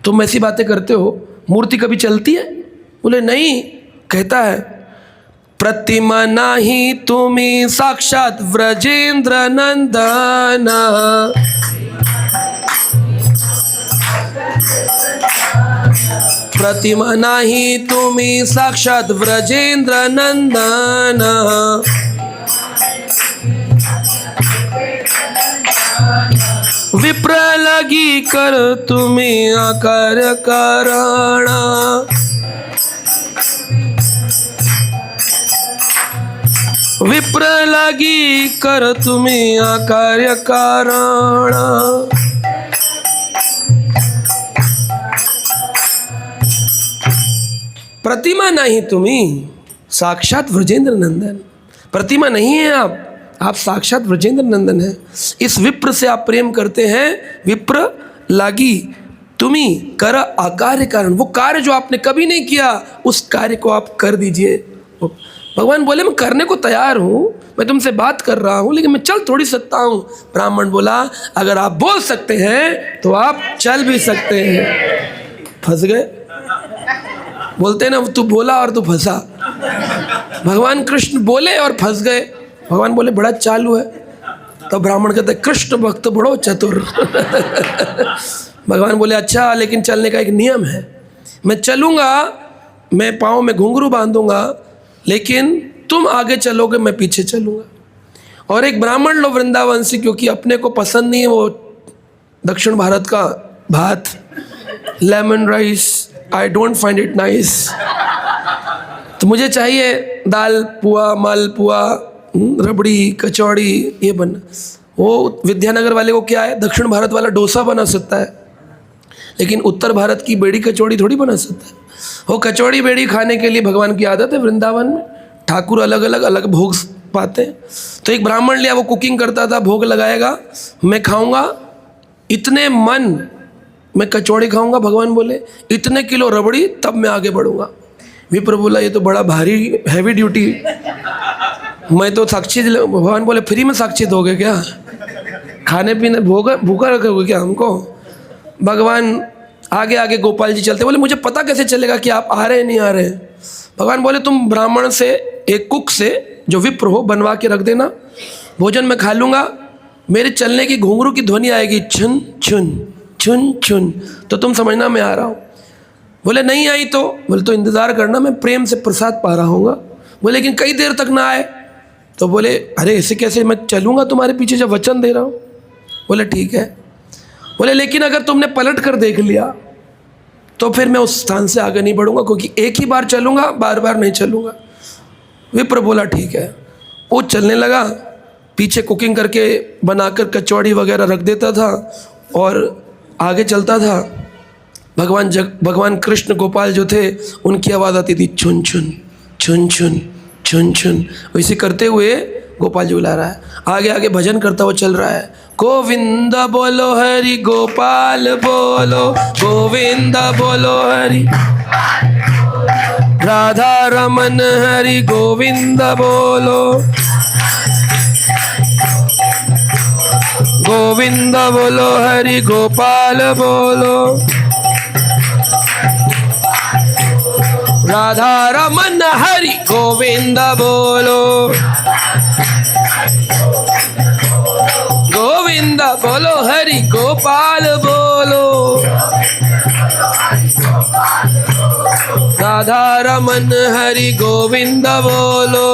[SPEAKER 1] तुम ऐसी बातें करते हो, मूर्ति कभी चलती है? बोले नहीं। कहता है प्रतिमा नाही तुम्ही साक्षात व्रजेंद्र नंदन, प्रतिमा नाही तुम्ही साक्षात व्रजेंद्र नंदन, विप्र लगी कर तुम्ही आकार कारण, विप्र लगी कर तुम्ही आकार कारण। प्रतिमा नहीं तुम्ही साक्षात व्रजेंद्र नंदन, प्रतिमा नहीं है आप साक्षात व्रजेंद्र नंदन हैं। इस विप्र से आप प्रेम करते हैं। विप्र लागी तुम्ही कर आकार्य कारण, वो कार्य जो आपने कभी नहीं किया उस कार्य को आप कर दीजिए। भगवान बोले मैं करने को तैयार हूँ, मैं तुमसे बात कर रहा हूँ, लेकिन मैं चल थोड़ी सकता हूँ। ब्राह्मण बोला अगर आप बोल सकते हैं तो आप चल भी सकते हैं। फंस गए, बोलते हैं ना तू बोला और तू फंसा। भगवान कृष्ण बोले और फंस गए। भगवान बोले बड़ा चालू है। तो ब्राह्मण कहते कृष्ण भक्त बड़ो चतुर। भगवान बोले अच्छा, लेकिन चलने का एक नियम है, मैं चलूँगा, मैं पाँव में घुंघरू बांधूंगा, लेकिन तुम आगे चलोगे मैं पीछे चलूँगा। और एक ब्राह्मण लो वृंदावन से, क्योंकि अपने को पसंद नहीं है वो दक्षिण भारत का भात, lemon rice, I don't find it nice. तो मुझे चाहिए दाल पुआ, माल पुआ, रबड़ी, कचौड़ी, ये बनना। वो विद्यानगर वाले को क्या है, दक्षिण भारत वाला डोसा बना सकता है, लेकिन उत्तर भारत की बेड़ी कचौड़ी थोड़ी बना सकता है। वो कचौड़ी बेड़ी खाने के लिए भगवान की आदत है वृंदावन में, ठाकुर अलग अलग भोग पाते हैं। तो एक ब्राह्मण लिया, वो कुकिंग करता था, भोग लगाएगा, मैं खाऊंगा इतने मन मैं कचौड़ी खाऊंगा, भगवान बोले इतने किलो रबड़ी, तब मैं आगे बढ़ूंगा। विप्र बोला ये तो बड़ा भारी हैवी ड्यूटी, मैं तो साक्षी, भगवान बोले फ्री में साक्षी दोगे क्या, खाने पीने भूखा रखोगे क्या हमको? भगवान आगे आगे गोपाल जी चलते, बोले मुझे पता कैसे चलेगा कि आप आ रहे हैं नहीं आ रहे हैं? भगवान बोले तुम ब्राह्मण से, एक कुक से जो विप्र हो, बनवा के रख देना, भोजन मैं खा लूँगा, मेरे चलने की घुंघरू की ध्वनि आएगी छुन छुन छुन छुन, तो तुम समझना मैं आ रहा हूँ। बोले नहीं आई तो? बोले तो इंतज़ार करना, मैं प्रेम से प्रसाद पा रहा हूँगा। बोले लेकिन कई देर तक ना आए? तो बोले अरे ऐसे कैसे, मैं चलूँगा तुम्हारे पीछे जब वचन दे रहा हूँ। बोले ठीक है। बोले लेकिन अगर तुमने पलट कर देख लिया तो फिर मैं उस स्थान से आगे नहीं बढ़ूँगा, क्योंकि एक ही बार चलूँगा, बार बार नहीं चलूँगा। विप्र बोला ठीक है। वो चलने लगा, पीछे कुकिंग करके बनाकर कचौड़ी वगैरह रख देता था और आगे चलता था। भगवान कृष्ण गोपाल जो थे उनकी आवाज़ आती थी छुन छुन छुन छुन छुन छुन। वैसे करते हुए गोपाल जी बुला रहा है, आगे आगे भजन करता हुआ चल रहा है। गोविंद बोलो हरि गोपाल बोलो, गोविंद बोलो हरि राधा रमन हरि गोविंद बोलो, गोविंद बोलो हरि गोपाल बोलो, राधा रमन हरि गोविंद बोलो, गोविंद बोलो हरि गोपाल बोलो, राधा रमन हरि गोविंद बोलो।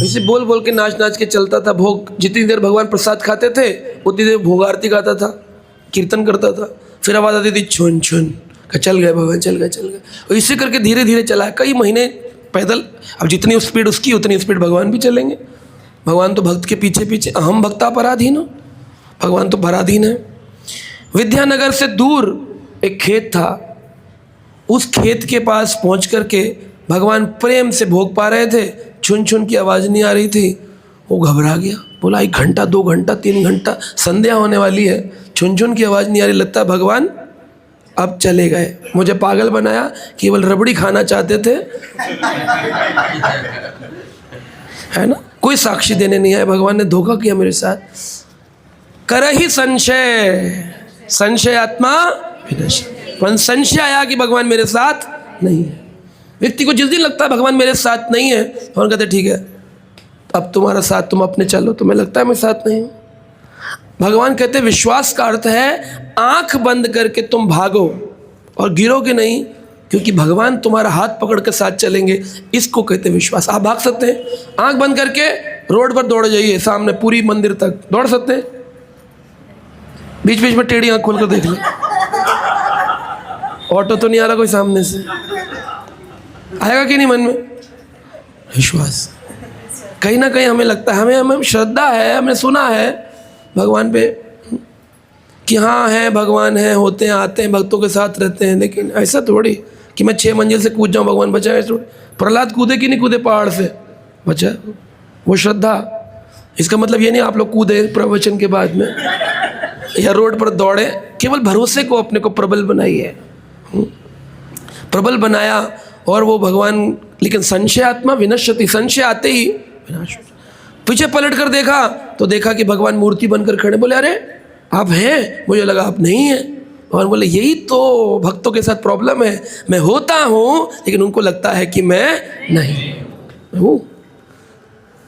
[SPEAKER 1] इसे बोल बोल के नाच नाच के चलता था। भोग जितनी देर भगवान प्रसाद खाते थे उतनी देर भोग आरती गाता था, कीर्तन करता था। फिर आवाज़ आती थी छुन छुन, चल गए भगवान, चल गए चल गए। और इसी करके धीरे धीरे चला, कई महीने पैदल। अब जितनी स्पीड उसकी उतनी स्पीड भगवान भी चलेंगे। भगवान तो भक्त के पीछे पीछे, अहम भक्ता पराधीन हो, भगवान तो पराधीन है। विद्यानगर से दूर एक खेत था, उस खेत के पास पहुंच करके भगवान प्रेम से भोग पा रहे थे। छुन छुन की आवाज़ नहीं आ रही थी। वो घबरा गया, बोला 1 घंटा 2 घंटा 3 घंटा, संध्या होने वाली है, छुन छुन की आवाज़ नहीं आ रही, लगता है भगवान अब चले गए, मुझे पागल बनाया, केवल रबड़ी खाना चाहते थे। है ना, कोई साक्षी देने नहीं आया, भगवान ने धोखा किया मेरे साथ। कर ही संशय, संशय आत्मा विनश्यति। संशय आया कि भगवान मेरे साथ नहीं है। व्यक्ति को जिस दिन लगता है भगवान मेरे साथ नहीं है, भगवान कहते ठीक है अब तुम्हारा साथ तुम अपने चलो, तुम्हें लगता है मैं साथ नहीं हूँ। भगवान कहते विश्वास का अर्थ है आंख बंद करके तुम भागो और गिरोगे नहीं, क्योंकि भगवान तुम्हारा हाथ पकड़ के साथ चलेंगे, इसको कहते विश्वास। आप भाग सकते हैं, आंख बंद करके रोड पर दौड़ जाइए, सामने पूरी मंदिर तक दौड़ सकते हैं, बीच बीच में टेढ़ी आंख खोल कर देख लो, ऑटो तो नहीं आ रहा कोई सामने से, आएगा कि नहीं मन में विश्वास। कहीं ना कहीं हमें लगता है, हमें श्रद्धा है, हमने सुना है भगवान पे कि हाँ है भगवान है, होते हैं आते हैं भक्तों के साथ रहते हैं, लेकिन ऐसा थोड़ी कि मैं 6 मंजिल से कूद जाऊँ भगवान बचाए। प्रहलाद कूदे कि नहीं कूदे पहाड़ से, बचा वो श्रद्धा। इसका मतलब ये नहीं आप लोग कूदे प्रवचन के बाद में या रोड पर दौड़े, केवल भरोसे को अपने को प्रबल बनाइए, प्रबल बनाया और वो भगवान। लेकिन संशय आत्मा विनश्यति, संशय आते ही विनाश। पीछे पलट कर देखा तो देखा कि भगवान मूर्ति बनकर खड़े। बोले अरे आप हैं, मुझे लगा आप नहीं हैं। भगवान बोले यही तो भक्तों के साथ प्रॉब्लम है, मैं होता हूँ लेकिन उनको लगता है कि मैं नहीं हूँ।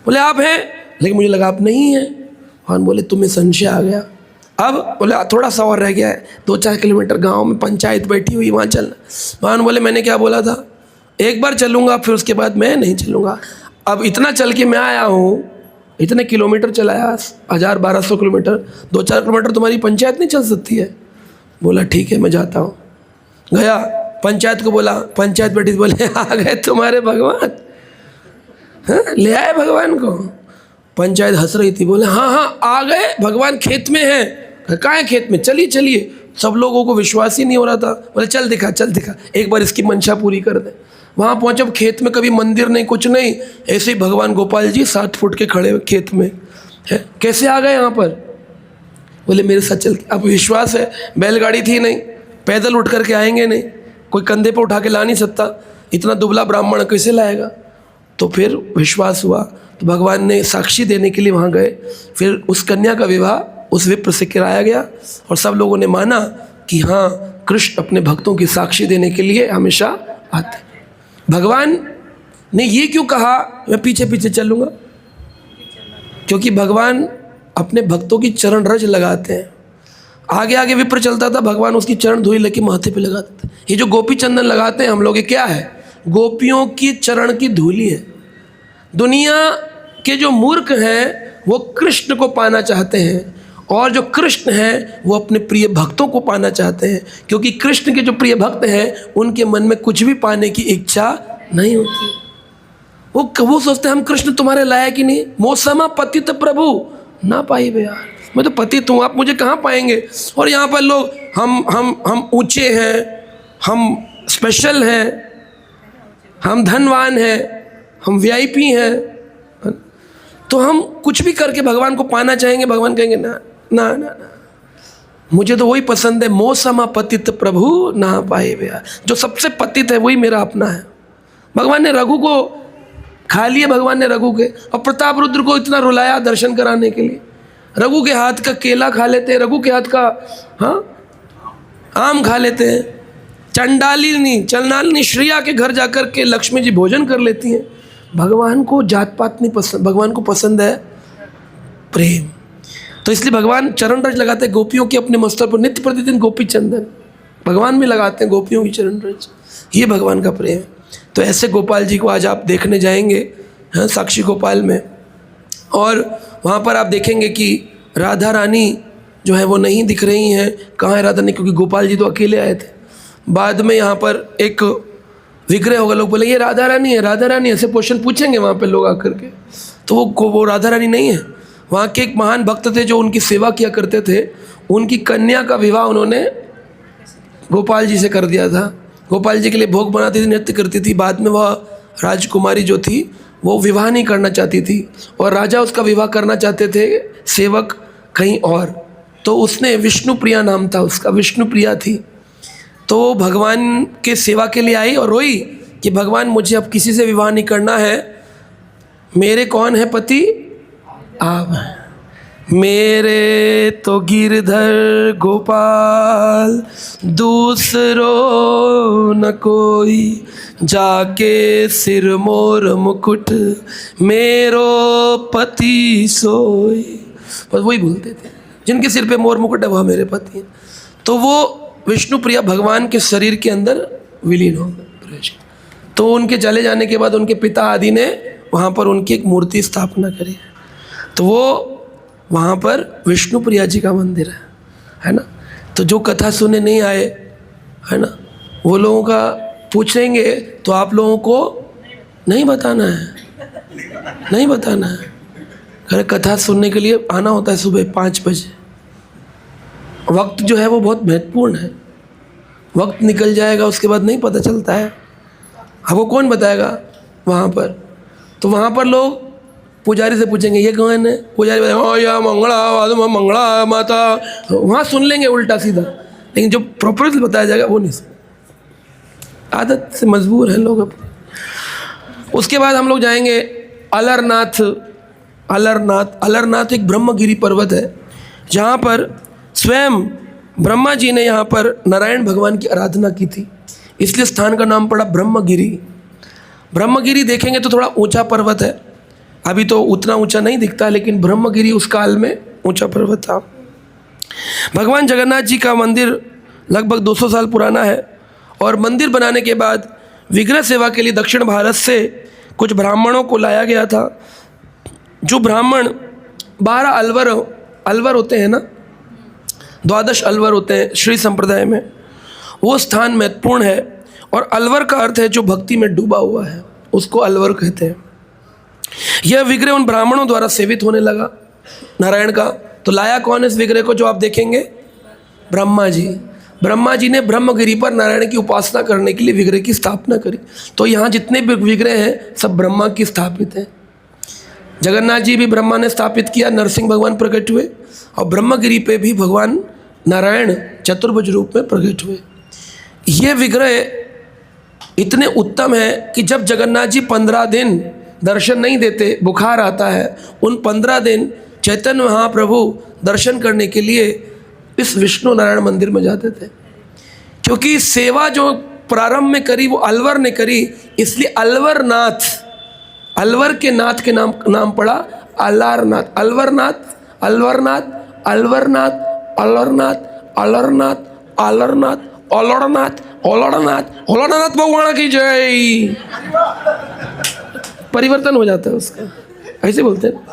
[SPEAKER 1] बोले आप हैं लेकिन मुझे लगा आप नहीं हैं। भगवान बोले तुम्हें संशय आ गया। अब बोले थोड़ा सा और रह गया है, 2-4 किलोमीटर गांव में पंचायत बैठी हुई, वहाँ चलना। भगवान बोले मैंने क्या बोला था, एक बार चलूँगा फिर उसके बाद मैं नहीं चलूँगा। अब इतना चल के मैं आया हूँ, इतने किलोमीटर चलाया, 1000-1200 किलोमीटर, 2-4 किलोमीटर तुम्हारी पंचायत नहीं चल सकती है। बोला ठीक है मैं जाता हूँ। गया पंचायत को बोला, पंचायत बैठी, बोले आ गए तुम्हारे भगवान, हाँ ले आए भगवान को। पंचायत हंस रही थी, बोले हाँ हाँ आ गए भगवान, खेत में हैं। कहाँ है खेत में, चलिए चलिए। सब लोगों को विश्वास ही नहीं हो रहा था। बोले चल दिखा चल दिखा, एक बार इसकी मंशा पूरी कर दे। वहाँ पहुँचे, अब खेत में कभी मंदिर नहीं कुछ नहीं, ऐसे ही भगवान गोपाल जी 7 फुट के खड़े खेत में है। कैसे आ गए यहाँ पर? बोले मेरे साथ चल। अब विश्वास है, बैलगाड़ी थी नहीं, पैदल उठ करके आएंगे नहीं, कोई कंधे पर उठा के ला नहीं सकता, इतना दुबला ब्राह्मण कैसे लाएगा। तो फिर विश्वास हुआ, तो भगवान ने साक्षी देने के लिए वहाँ गए। फिर उस कन्या का विवाह उस विप्र से कराया गया और सब लोगों ने माना कि हाँ, कृष्ण अपने भक्तों की साक्षी देने के लिए हमेशा आते हैं। भगवान ने ये क्यों कहा मैं पीछे पीछे चलूँगा? क्योंकि भगवान अपने भक्तों की चरण रज लगाते हैं। आगे आगे विप्र चलता था, भगवान उसकी चरण धूलि लेके माथे पे लगाते थे। ये जो गोपी चंदन लगाते हैं हम लोग, ये क्या है? गोपियों की चरण की धूलि है। दुनिया के जो मूर्ख हैं वो कृष्ण को पाना चाहते हैं, और जो कृष्ण हैं वो अपने प्रिय भक्तों को पाना चाहते हैं, क्योंकि कृष्ण के जो प्रिय भक्त हैं उनके मन में कुछ भी पाने की इच्छा नहीं होती। वो सोचते हैं हम कृष्ण तुम्हारे लायक ही नहीं, मौसमा पतित प्रभु ना पाई बे यार, मैं तो पतित हूँ, आप मुझे कहाँ पाएंगे। और यहाँ पर लोग हम ऊंचे हैं, हम स्पेशल हैं, हम धनवान हैं, हम वीआईपी हैं, तो हम कुछ भी करके भगवान को पाना चाहेंगे। भगवान कहेंगे ना ना ना ना, मुझे तो वही पसंद है, मौसमा पतित प्रभु ना पाए भैया, जो सबसे पतित है वही मेरा अपना है। भगवान ने रघु को खा लिए, भगवान ने रघु के, और प्रताप रुद्र को इतना रुलाया दर्शन कराने के लिए। रघु के हाथ का केला खा लेते हैं, रघु के हाथ का आम खा लेते हैं। चंडालिनी श्रिया के घर जाकर के लक्ष्मी जी भोजन कर लेती हैं। भगवान को जात पात नहीं पसंद, भगवान को पसंद है प्रेम। तो इसलिए भगवान चरण रज लगाते हैं गोपियों की अपने मस्तक पर, नित्य प्रतिदिन गोपी चंदन भगवान भी लगाते हैं गोपियों की चरण रज। ये भगवान का प्रेम है। तो ऐसे गोपाल जी को आज आप देखने जाएंगे हैं साक्षी गोपाल में, और वहाँ पर आप देखेंगे कि राधा रानी जो है वो नहीं दिख रही हैं। कहाँ है राधा रानी? क्योंकि गोपाल जी तो अकेले आए थे। बाद में यहाँ पर एक विग्रह होगा, लोग बोले ये राधा रानी है, राधा रानी, ऐसे क्वेश्चन पूछेंगे वहाँ पे लोग आकर के, तो वो राधा रानी नहीं है। वहाँ के एक महान भक्त थे जो उनकी सेवा किया करते थे, उनकी कन्या का विवाह उन्होंने गोपाल जी से कर दिया था। गोपाल जी के लिए भोग बनाती थी, नृत्य करती थी। बाद में वह राजकुमारी जो थी वो विवाह नहीं करना चाहती थी, और राजा उसका विवाह करना चाहते थे, सेवक कहीं और। तो उसने विष्णुप्रिया नाम था उसका, विष्णुप्रिया थी। तो भगवान के सेवा के लिए आई और रोई कि भगवान मुझे अब किसी से विवाह नहीं करना है, मेरे कौन है पति? आप हैं। मेरे तो गिरधर गोपाल, दूसरो न कोई, जाके सिर मोर मुकुट, मेरो पति सोई। बस वही बोलते थे, जिनके सिर पे मोर मुकुट है वह मेरे पति हैं। तो वो विष्णुप्रिया भगवान के शरीर के अंदर विलीन हो गए। तो उनके चले जाने के बाद उनके पिता आदि ने वहाँ पर उनकी एक मूर्ति स्थापना करी, तो वो वहाँ पर विष्णुप्रिया जी का मंदिर है ना। तो जो कथा सुनने नहीं आए है ना, वो लोगों का पूछेंगे तो आप लोगों को नहीं बताना है, नहीं बताना है। अगर कथा सुनने के लिए आना होता है सुबह 5 बजे। वक्त जो है वो बहुत महत्वपूर्ण है, वक्त निकल जाएगा उसके बाद नहीं पता चलता है। अब वो कौन बताएगा वहाँ पर? तो वहाँ पर लोग पुजारी से पूछेंगे ये कौन है, पुजारी बताएगा या मंगला माता, वहाँ सुन लेंगे उल्टा सीधा, लेकिन जो प्रॉपर बताया जाएगा वो नहीं सुन। आदत से मजबूर हैं लोग अपने। उसके बाद हम लोग जाएंगे अलरनाथ। अलरनाथ एक ब्रह्मगिरी पर्वत है, जहाँ पर स्वयं ब्रह्मा जी ने यहाँ पर नारायण भगवान की आराधना की थी, इसलिए स्थान का नाम पड़ा ब्रह्मगिरी। ब्रह्मगिरी देखेंगे तो थोड़ा ऊंचा पर्वत है, अभी तो उतना ऊंचा नहीं दिखता, लेकिन ब्रह्मगिरी उस काल में ऊंचा पर्वत था। भगवान जगन्नाथ जी का मंदिर लगभग 200 साल पुराना है, और मंदिर बनाने के बाद विग्रह सेवा के लिए दक्षिण भारत से कुछ ब्राह्मणों को लाया गया था। जो ब्राह्मण 12 अलवर होते हैं ना, 12 अलवर होते हैं श्री संप्रदाय में, वो स्थान महत्वपूर्ण है। और अलवर का अर्थ है जो भक्ति में डूबा हुआ है, उसको अलवर कहते हैं। यह विग्रह उन ब्राह्मणों द्वारा सेवित होने लगा नारायण का। तो लाया कौन इस विग्रह को? जो आप देखेंगे ब्रह्मा जी। ब्रह्मा जी ने ब्रह्मगिरी पर नारायण की उपासना करने के लिए विग्रह की स्थापना करी। तो यहाँ जितने भी विग्रह हैं सब ब्रह्मा की स्थापित हैं। जगन्नाथ जी भी ब्रह्मा ने स्थापित किया, नरसिंह भगवान प्रकट हुए, और ब्रह्मगिरी पे भी भगवान नारायण चतुर्भुज रूप में प्रकट हुए। ये विग्रह इतने उत्तम है कि जब जगन्नाथ जी 15 दिन दर्शन नहीं देते, बुखार आता है, उन 15 दिन चैतन्य महाप्रभु दर्शन करने के लिए इस विष्णु नारायण मंदिर में जाते थे। क्योंकि सेवा जो प्रारंभ में करी वो अलवर ने करी, इसलिए अलवर नाथ, अलवर के नाथ के नाम पड़ा अलारनाथ, अलवरनाथ, अलवरनाथ, अलवरनाथ, अलरनाथ, अलरनाथ, अलरनाथ, अलरनाथ, अलरनाथ, अलरनाथ भगवान की जय। परिवर्तन हो जाता है उसका, ऐसे बोलते हैं,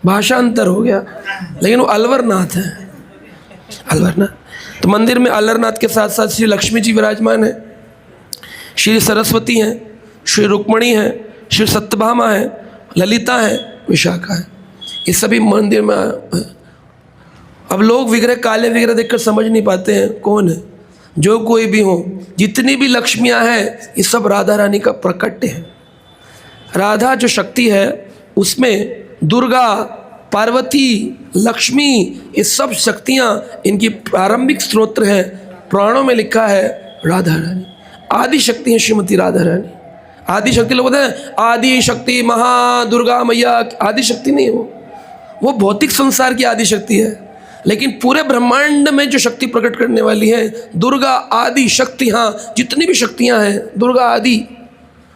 [SPEAKER 1] भाषांतर हो गया, लेकिन वो अलवरनाथ है, अलवरनाथ। तो मंदिर में अलरनाथ के साथ साथ श्री लक्ष्मी जी विराजमान है, श्री सरस्वती हैं, श्री रुक्मणी हैं, श्री सत्यभामा है, ललिता है, विशाखा है, ये सभी मंदिर में है। अब लोग विग्रह, काले विग्रह देखकर समझ नहीं पाते हैं कौन है। जो कोई भी हो, जितनी भी लक्ष्मियां हैं, ये सब राधा रानी का प्रकट है। राधा जो शक्ति है उसमें दुर्गा, पार्वती, लक्ष्मी, ये सब शक्तियाँ इनकी प्रारंभिक स्त्रोत्र है। पुराणों में लिखा है राधा रानी आदि शक्ति है, श्रीमती राधा रानी आदि शक्ति। लोग बोलते हैं आदि शक्ति महादुर्गा मैया, आदि शक्ति नहीं है वो भौतिक संसार की आदि शक्ति है, लेकिन पूरे ब्रह्मांड में जो शक्ति प्रकट करने वाली है दुर्गा आदि शक्ति। हाँ, जितनी भी शक्तियाँ हैं दुर्गा आदि,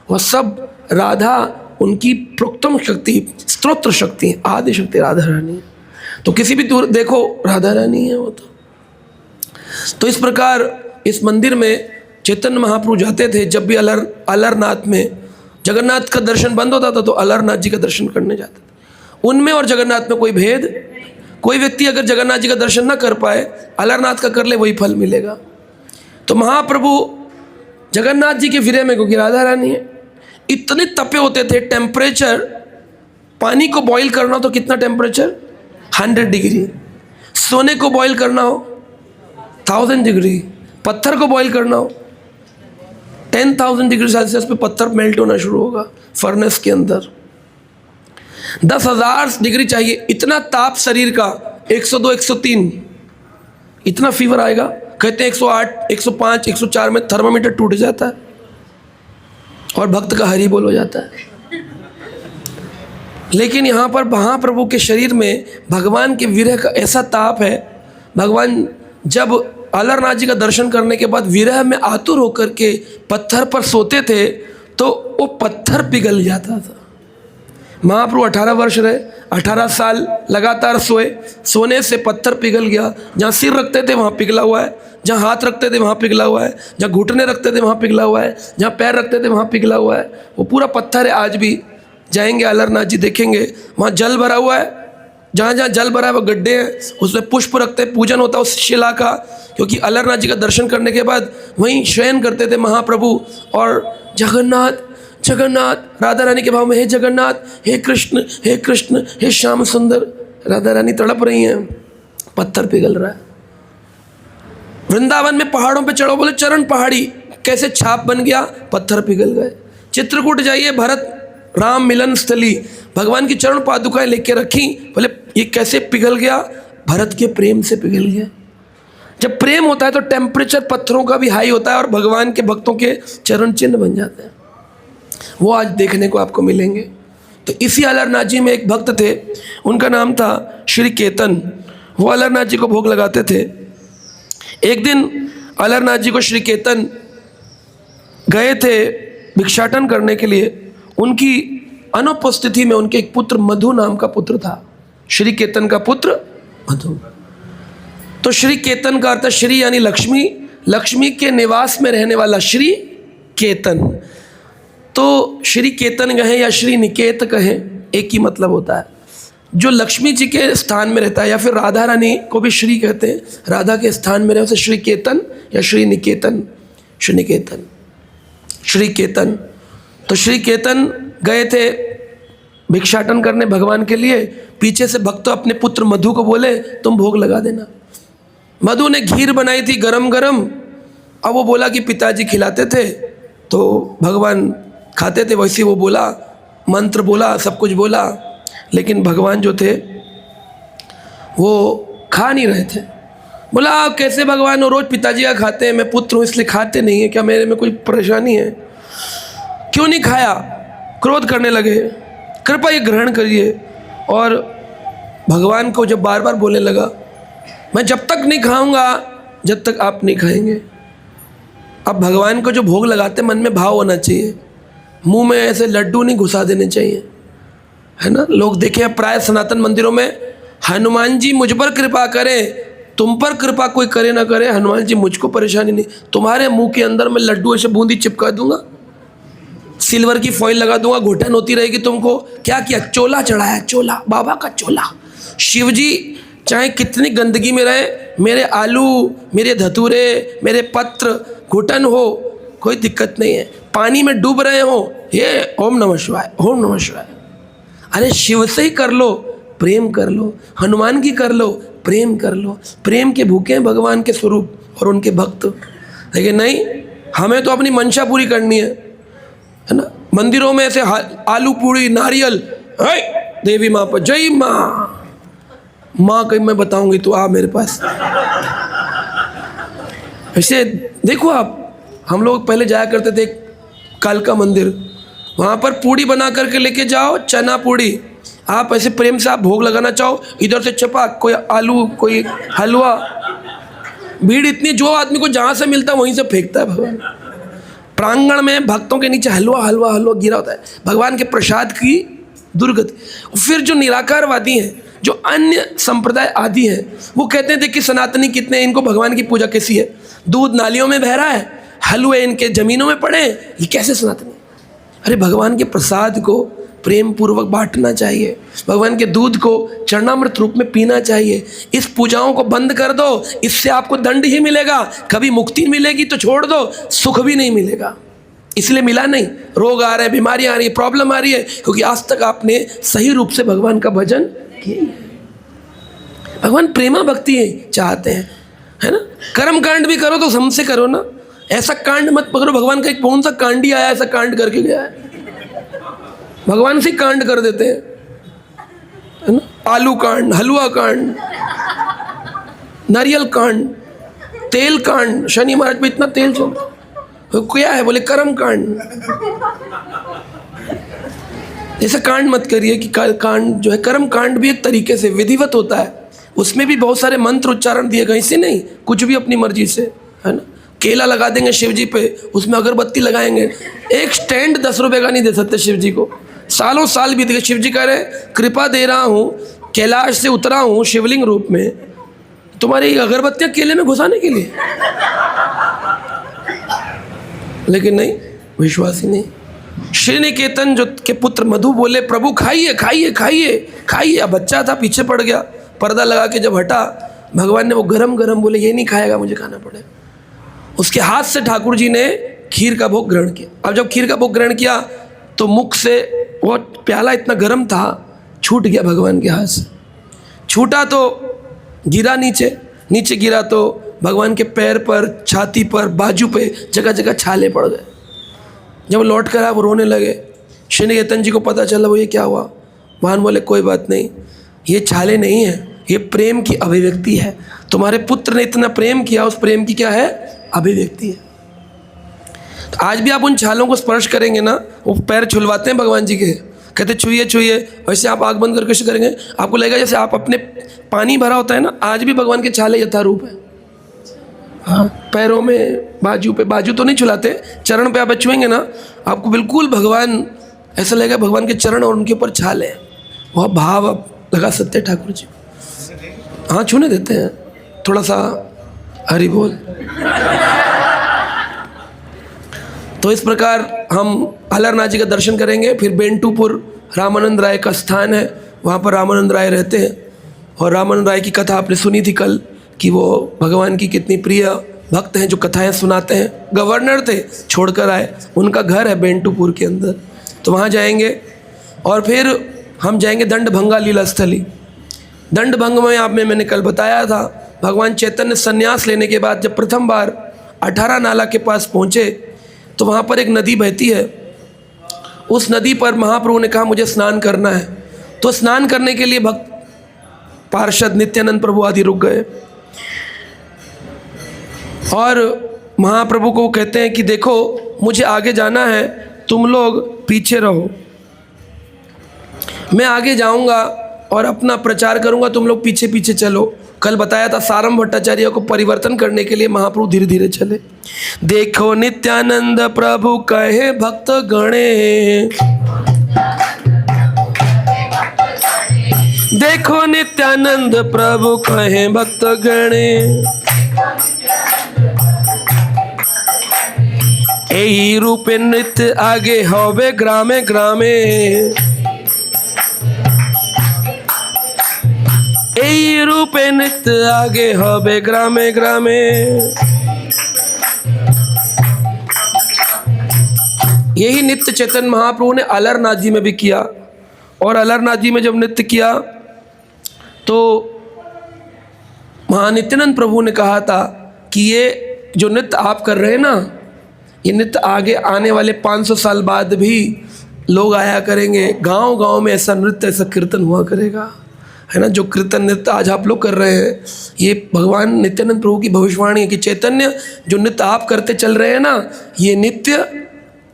[SPEAKER 1] वह सब राधा उनकी प्रोक्तम शक्ति, स्तोत्र शक्ति, आदि शक्ति राधा रानी है। तो किसी भी दूर देखो राधा रानी है वो। तो इस प्रकार इस मंदिर में चैतन्य महाप्रभु जाते थे। जब भी अलरनाथ में जगन्नाथ का दर्शन बंद होता था तो अलरनाथ जी का दर्शन करने जाते थे। उनमें और जगन्नाथ में कोई भेद, कोई व्यक्ति अगर जगन्नाथ जी का दर्शन ना कर पाए, अलरनाथ का कर ले, वही फल मिलेगा। तो महाप्रभु जगन्नाथ जी के विरह में, क्योंकि राधा रानी है, इतने तपे होते थे। टेम्परेचर, पानी को बॉईल करना तो कितना टेम्परेचर, 100 डिग्री। सोने को बॉईल करना हो 1000 डिग्री। पत्थर को बॉईल करना हो 10,000 डिग्री सेल्सियस पे पत्थर मेल्ट होना शुरू होगा फर्नेस के अंदर। 10,000 डिग्री चाहिए, इतना ताप शरीर का, 102, 103 इतना फीवर आएगा। कहते हैं 108, 105, 104 में थर्मामीटर टूट जाता है और भक्त का हरि बोल हो जाता है। लेकिन यहाँ पर महाप्रभु के शरीर में भगवान के विरह का ऐसा ताप है। भगवान जब अलरनाथ जी का दर्शन करने के बाद विरह में आतुर होकर के पत्थर पर सोते थे तो वो पत्थर पिघल जाता था। महाप्रभु 18 वर्ष रहे, 18 साल लगातार सोए, सोने से पत्थर पिघल गया। जहाँ सिर रखते थे वहाँ पिघला हुआ है, जहाँ हाथ रखते थे वहाँ पिघला हुआ है, जहाँ घुटने रखते थे वहाँ पिघला हुआ है, जहाँ पैर रखते थे वहाँ पिघला हुआ है। वो पूरा पत्थर है। आज भी जाएंगे अलरनाथ जी देखेंगे, वहाँ जल भरा हुआ है, जहाँ जहाँ जल भरा है वो गड्ढे हैं, उसमें पुष्प रखते, पूजन होता है उस शिला का। क्योंकि अलरनाथ जी का दर्शन करने के बाद वहीं शयन करते थे महाप्रभु और जगन्नाथ जगन्नाथ राधा रानी के भाव में, हे जगन्नाथ, हे कृष्ण, हे कृष्ण, हे श्याम सुंदर। राधा रानी तड़प रही हैं, पत्थर पिघल रहा है। वृंदावन में पहाड़ों पे चढ़ो, बोले चरण पहाड़ी, कैसे छाप बन गया, पत्थर पिघल गए। चित्रकूट जाइए, भरत राम मिलन स्थली, भगवान की चरण पादुकाएं लेके रखी, बोले ये कैसे पिघल गया, भरत के प्रेम से पिघल गया। जब प्रेम होता है तो टेम्परेचर पत्थरों का भी हाई होता है और भगवान के भक्तों के चरण चिन्ह बन जाते हैं। वो आज देखने को आपको मिलेंगे। तो इसी अलरनाथ जी में एक भक्त थे, उनका नाम था श्री केतन। वो अलरनाथ जी को भोग लगाते थे। एक दिन अलरनाथ जी को श्री केतन गए थे भिक्षाटन करने के लिए। उनकी अनुपस्थिति में उनके एक पुत्र मधु नाम का पुत्र था, श्री केतन का पुत्र मधु। तो श्री केतन का अर्थ श्री यानी लक्ष्मी, लक्ष्मी के निवास में रहने वाला श्री केतन। तो श्री केतन कहें या श्री निकेत कहें, एक ही मतलब होता है। जो लक्ष्मी जी के स्थान में रहता है, या फिर राधा रानी को भी श्री कहते हैं, राधा के स्थान में रहे उसे श्री केतन या श्री निकेतन, श्री निकेतन, श्री केतन। तो श्री केतन गए थे भिक्षाटन करने भगवान के लिए। पीछे से भक्त अपने पुत्र मधु को बोले तुम भोग लगा देना। मधु ने खीर बनाई थी गरम गरम, अब वो बोला कि पिताजी खिलाते थे तो भगवान खाते थे, वैसे वो बोला, मंत्र बोला, सब कुछ बोला, लेकिन भगवान जो थे वो खा नहीं रहे थे। बोला आप कैसे भगवान हो, रोज पिताजी का खाते हैं, मैं पुत्र हूँ इसलिए खाते नहीं है क्या, मेरे में कोई परेशानी है, क्यों नहीं खाया? क्रोध करने लगे, कृपा ये ग्रहण करिए। और भगवान को जब बार बार बोलने लगा, मैं जब तक नहीं खाऊंगा जब तक आप नहीं खाएंगे। अब भगवान को जो भोग लगाते मन में भाव होना चाहिए, मुंह में ऐसे लड्डू नहीं घुसा देने चाहिए, है ना। लोग देखे प्राय सनातन मंदिरों में, हनुमान जी मुझ पर कृपा करें, तुम पर कृपा कोई करे ना करे, हनुमान जी मुझको परेशानी नहीं, तुम्हारे मुंह के अंदर मैं लड्डू ऐसे बूंदी चिपका दूंगा, सिल्वर की फॉइल लगा दूंगा, घुटन होती रहेगी तुमको। क्या किया? चोला चढ़ाया, चोला, बाबा का चोला। शिव जी चाहे कितनी गंदगी में रहे, मेरे आलू, मेरे धतूरे, मेरे पत्र, घुटन हो, कोई दिक्कत नहीं है। पानी में डूब रहे हो, ये ओम नमः शिवाय, ओम नमः शिवाय। अरे शिव से ही कर लो, प्रेम कर लो, हनुमान की कर लो, प्रेम कर लो। प्रेम के भूखे हैं भगवान के स्वरूप और उनके भक्त। लेकिन नहीं, हमें तो अपनी मंशा पूरी करनी है ना। मंदिरों में ऐसे आलू पूड़ी, नारियल, देवी माँ पर जय माँ, माँ कहीं मैं बताऊंगी तो आ मेरे पास। ऐसे देखो आप, हम लोग पहले जाया करते थे कालका मंदिर, वहाँ पर पूड़ी बना करके लेके जाओ, चना पूड़ी। आप ऐसे प्रेम से आप भोग लगाना चाहो, इधर से चपाक, कोई आलू, कोई हलवा, भीड़ इतनी, जो आदमी को जहाँ से मिलता है वहीं से फेंकता है भगवान। प्रांगण में भक्तों के नीचे हलवा हलवा हलवा गिरा होता है, भगवान के प्रसाद की दुर्गति। फिर जो निराकारवादी हैं, जो अन्य संप्रदाय आदि हैं, वो कहते थे कि सनातनी कितने, इनको भगवान की पूजा कैसी है, दूध नालियों में बह रहा है, हलवे इनके जमीनों में पड़े, ये कैसे सनातनी। अरे भगवान के प्रसाद को प्रेम पूर्वक बांटना चाहिए, भगवान के दूध को चरणामृत रूप में पीना चाहिए। इस पूजाओं को बंद कर दो, इससे आपको दंड ही मिलेगा, कभी मुक्ति मिलेगी तो छोड़ दो, सुख भी नहीं मिलेगा। इसलिए मिला नहीं, रोग आ रहे हैं, बीमारियां आ रही है, प्रॉब्लम आ रही है, क्योंकि आज तक आपने सही रूप से भगवान का भजन किया। भगवान प्रेमा भक्ति चाहते हैं, है ना। कर्म कांड भी करो तो हमसे करो ना, ऐसा कांड मत पकड़ो। भगवान का एक कौन सा कांडी आया ऐसा कांड करके गया है, भगवान से कांड कर देते हैं, है ना। आलू कांड, हलवा कांड, नारियल कांड, तेल कांड, शनि महाराज पे इतना तेल चल, क्या है, बोले कर्म कांड। ऐसा कांड मत करिए कि कांड जो है, कर्म कांड भी एक तरीके से विधिवत होता है, उसमें भी बहुत सारे मंत्र उच्चारण दिए गए, इससे नहीं कुछ भी अपनी मर्जी से, है ना। केला लगा देंगे शिव जी पे, उसमें अगरबत्ती लगाएंगे, एक स्टैंड 10 रुपये का नहीं दे सकते शिव जी को। सालों साल बीत गए, शिव जी कह रहे कृपा दे रहा हूँ, कैलाश से उतरा हूँ शिवलिंग रूप में, तुम्हारी अगरबत्तियाँ केले में घुसाने के लिए। लेकिन नहीं, विश्वास ही नहीं। श्री निकेतन जो के पुत्र मधु बोले, प्रभु खाइए खाइए खाइए खाइए। अब बच्चा था, पीछे पड़ गया, पर्दा लगा के जब हटा, भगवान ने वो गरम गरम बोले, ये नहीं खाएगा, मुझे खाना पड़ेगा। उसके हाथ से ठाकुर जी ने खीर का भोग ग्रहण किया। अब जब खीर का भोग ग्रहण किया तो मुख से वो प्याला इतना गर्म था, छूट गया भगवान के हाथ से। छूटा तो गिरा नीचे, नीचे गिरा तो भगवान के पैर पर, छाती पर, बाजू पे जगह जगह छाले पड़ गए। जब लौट कर आए वो रोने लगे। श्री निकेतन जी को पता चला, वो ये क्या हुआ। भगवान बोले कोई बात नहीं, ये छाले नहीं है, ये प्रेम की अभिव्यक्ति है। तुम्हारे पुत्र ने इतना प्रेम किया, उस प्रेम की क्या है, अभिव्यक्ति है। तो आज भी आप उन छालों को स्पर्श करेंगे ना, वो पैर छुलवाते हैं भगवान जी के, कहते छुइए छुइए, वैसे आप आँख बंद करके कैसे करेंगे, आपको लगेगा जैसे आप अपने पानी भरा होता है ना, आज भी भगवान के छाले यथारूप है। हाँ, पैरों में, बाजू पे, बाजू तो नहीं छुलाते, चरण पे आप छुएंगे ना, आपको बिल्कुल भगवान ऐसा लगेगा भगवान के चरण और उनके ऊपर छाले हैं। वह भाव आप लगा सकते हैं ठाकुर जी। हाँ, छूने देते हैं, थोड़ा सा हरि बोल। तो इस प्रकार हम अलरनाथ जी का दर्शन करेंगे। फिर बेंटूपुर रामानंद राय का स्थान है, वहाँ पर रामानंद राय रहते हैं। और रामानंद राय की कथा आपने सुनी थी कल, कि वो भगवान की कितनी प्रिय भक्त हैं, जो कथाएं सुनाते हैं। गवर्नर थे, छोड़कर आए, उनका घर है बेंटूपुर के अंदर, तो वहाँ जाएंगे। और फिर हम जाएंगे दंडभंगा लीला स्थली। दंडभंग में आप में मैंने कल बताया था, भगवान चैतन्य संन्यास लेने के बाद जब प्रथम बार 18 नाला के पास पहुँचे तो वहाँ पर एक नदी बहती है। उस नदी पर महाप्रभु ने कहा मुझे स्नान करना है, तो स्नान करने के लिए भक्त पार्षद नित्यानंद प्रभु आदि रुक गए। और महाप्रभु को कहते हैं कि देखो मुझे आगे जाना है, तुम लोग पीछे रहो। मैं आगे जाऊंगा और अपना प्रचार करूंगा, तुम लोग पीछे पीछे चलो। कल बताया था सारम भट्टाचार्य को परिवर्तन करने के लिए महाप्रभु धीरे धीरे चले। देखो नित्यानंद प्रभु कहे भक्त गणे, देखो नित्यानंद प्रभु कहे भक्त गणे, यही रूपे नृत्य आगे होवे ग्रामे ग्रामे, यही रूपे नृत्य आगे होवे ग्रामे ग्रामे। यही नृत्य चैतन्य महाप्रभु ने अलरनाथ जी में भी किया। और अलरनाथ जी में जब नृत्य किया तो महानित्यानंद प्रभु ने कहा था कि ये जो नृत्य आप कर रहे हैं ना, ये नृत्य आगे आने वाले 500 साल बाद भी लोग आया करेंगे, गांव गांव में ऐसा नृत्य, ऐसा कीर्तन हुआ करेगा, है ना। जो कीर्तन नृत्य आज आप लोग कर रहे हैं, ये भगवान नित्यानंद प्रभु की भविष्यवाणी है कि चैतन्य जो नृत्य आप करते चल रहे हैं ना, ये नित्य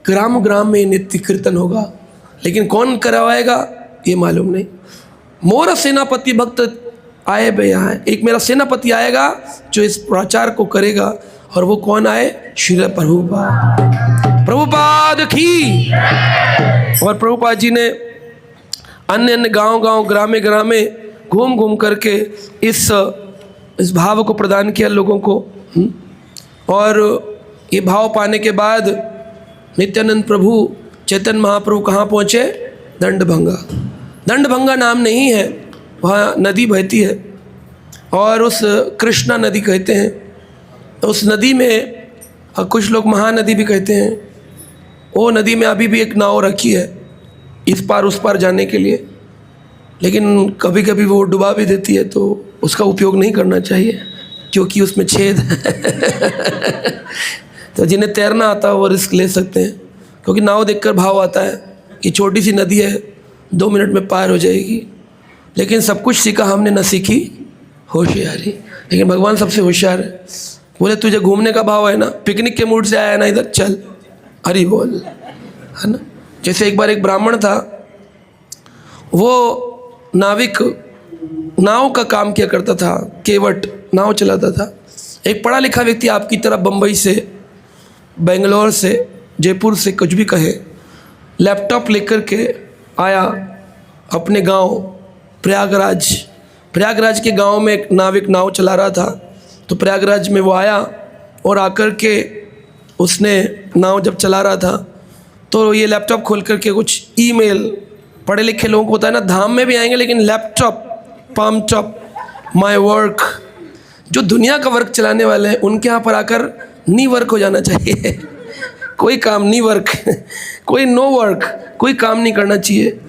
[SPEAKER 1] ग्राम ग्राम में नित्य कीर्तन होगा। लेकिन कौन करवाएगा ये मालूम नहीं। मोर सेनापति भक्त आए बे यहाँ, एक मेरा सेनापति आएगा जो इस प्रचार को करेगा। और वो कौन आए? श्रील प्रभुपाद, प्रभुपाद की। और प्रभुपाद जी ने अन्य अन्य गांव गांव ग्रामे ग्रामे घूम घूम करके इस भाव को प्रदान किया लोगों को। और ये भाव पाने के बाद नित्यानंद प्रभु चैतन्य महाप्रभु कहाँ पहुँचे? दंडभंगा। दंडभंगा नाम नहीं है, वहाँ नदी बहती है और उस कृष्णा नदी कहते हैं। उस नदी में कुछ लोग महानदी भी कहते हैं। वो नदी में अभी भी एक नाव रखी है इस पार उस पार जाने के लिए, लेकिन कभी कभी वो डुबा भी देती है, तो उसका उपयोग नहीं करना चाहिए क्योंकि उसमें छेद है। तो जिन्हें तैरना आता है वो रिस्क ले सकते हैं, क्योंकि नाव देखकर भाव आता है कि छोटी सी नदी है, 2 मिनट में पार हो जाएगी। लेकिन सब कुछ सीखा हमने, न सीखी होशियारी। लेकिन भगवान सबसे होशियार है। बोले तुझे घूमने का भाव है ना, पिकनिक के मूड से आया ना इधर, चल हरी बोल, है ना। जैसे एक बार एक ब्राह्मण था, वो नाविक, नाव का काम किया करता था, केवट नाव चलाता था। एक पढ़ा लिखा व्यक्ति आपकी तरह बम्बई से, बेंगलोर से, जयपुर से, कुछ भी कहे, लैपटॉप लेकर के आया अपने गांव प्रयागराज। प्रयागराज के गांव में एक नाविक नाव चला रहा था। तो प्रयागराज में वो आया और आकर के उसने नाव जब चला रहा था तो ये लैपटॉप खोल करके कुछ ईमेल, पढ़े लिखे लोगों को होता है ना, धाम में भी आएंगे लेकिन laptop, palm top, my work, जो दुनिया का वर्क चलाने वाले हैं उनके यहाँ पर आकर नी वर्क हो जाना चाहिए। कोई काम नहीं वर्क, कोई नो वर्क, कोई काम नहीं करना चाहिए।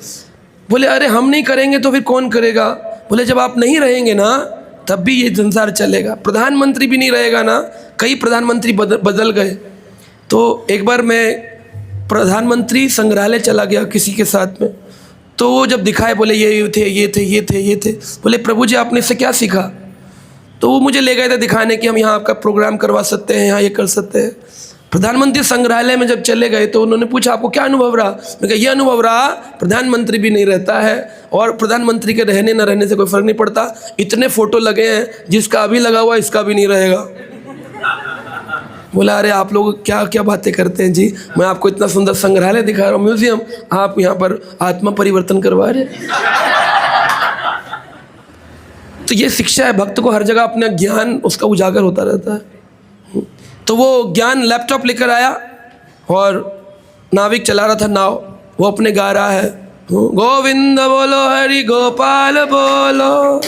[SPEAKER 1] बोले अरे हम नहीं करेंगे तो फिर कौन करेगा? बोले जब आप नहीं रहेंगे ना तब भी ये संसार चलेगा। प्रधानमंत्री भी नहीं रहेगा ना, कई प्रधानमंत्री बदल गए। तो एक बार मैं प्रधानमंत्री संग्रहालय चला गया किसी के साथ में, तो वो जब दिखाए बोले ये थे ये थे ये थे ये थे। बोले प्रभु जी आपने इससे क्या सीखा? तो वो मुझे ले गए थे दिखाने कि हम यहाँ आपका प्रोग्राम करवा सकते हैं, यहाँ ये कर सकते हैं। प्रधानमंत्री संग्रहालय में जब चले गए तो उन्होंने पूछा आपको क्या अनुभव रहा? मैं कहा ये अनुभव रहा, प्रधानमंत्री भी नहीं रहता है और प्रधानमंत्री के रहने न रहने से कोई फर्क नहीं पड़ता। इतने फोटो लगे हैं, जिसका अभी लगा हुआ इसका भी नहीं रहेगा। बोला अरे आप लोग क्या क्या बातें करते हैं जी, मैं आपको इतना सुंदर संग्रहालय दिखा रहा हूँ, म्यूजियम, आप यहाँ पर आत्मा परिवर्तन करवा रहे। तो ये शिक्षा है, भक्त को हर जगह अपना ज्ञान उसका उजागर होता रहता है। तो वो ज्ञान लैपटॉप लेकर आया और नाविक चला रहा था नाव, वो अपने गा रहा है गोविंद बोलो हरि गोपाल बोलो,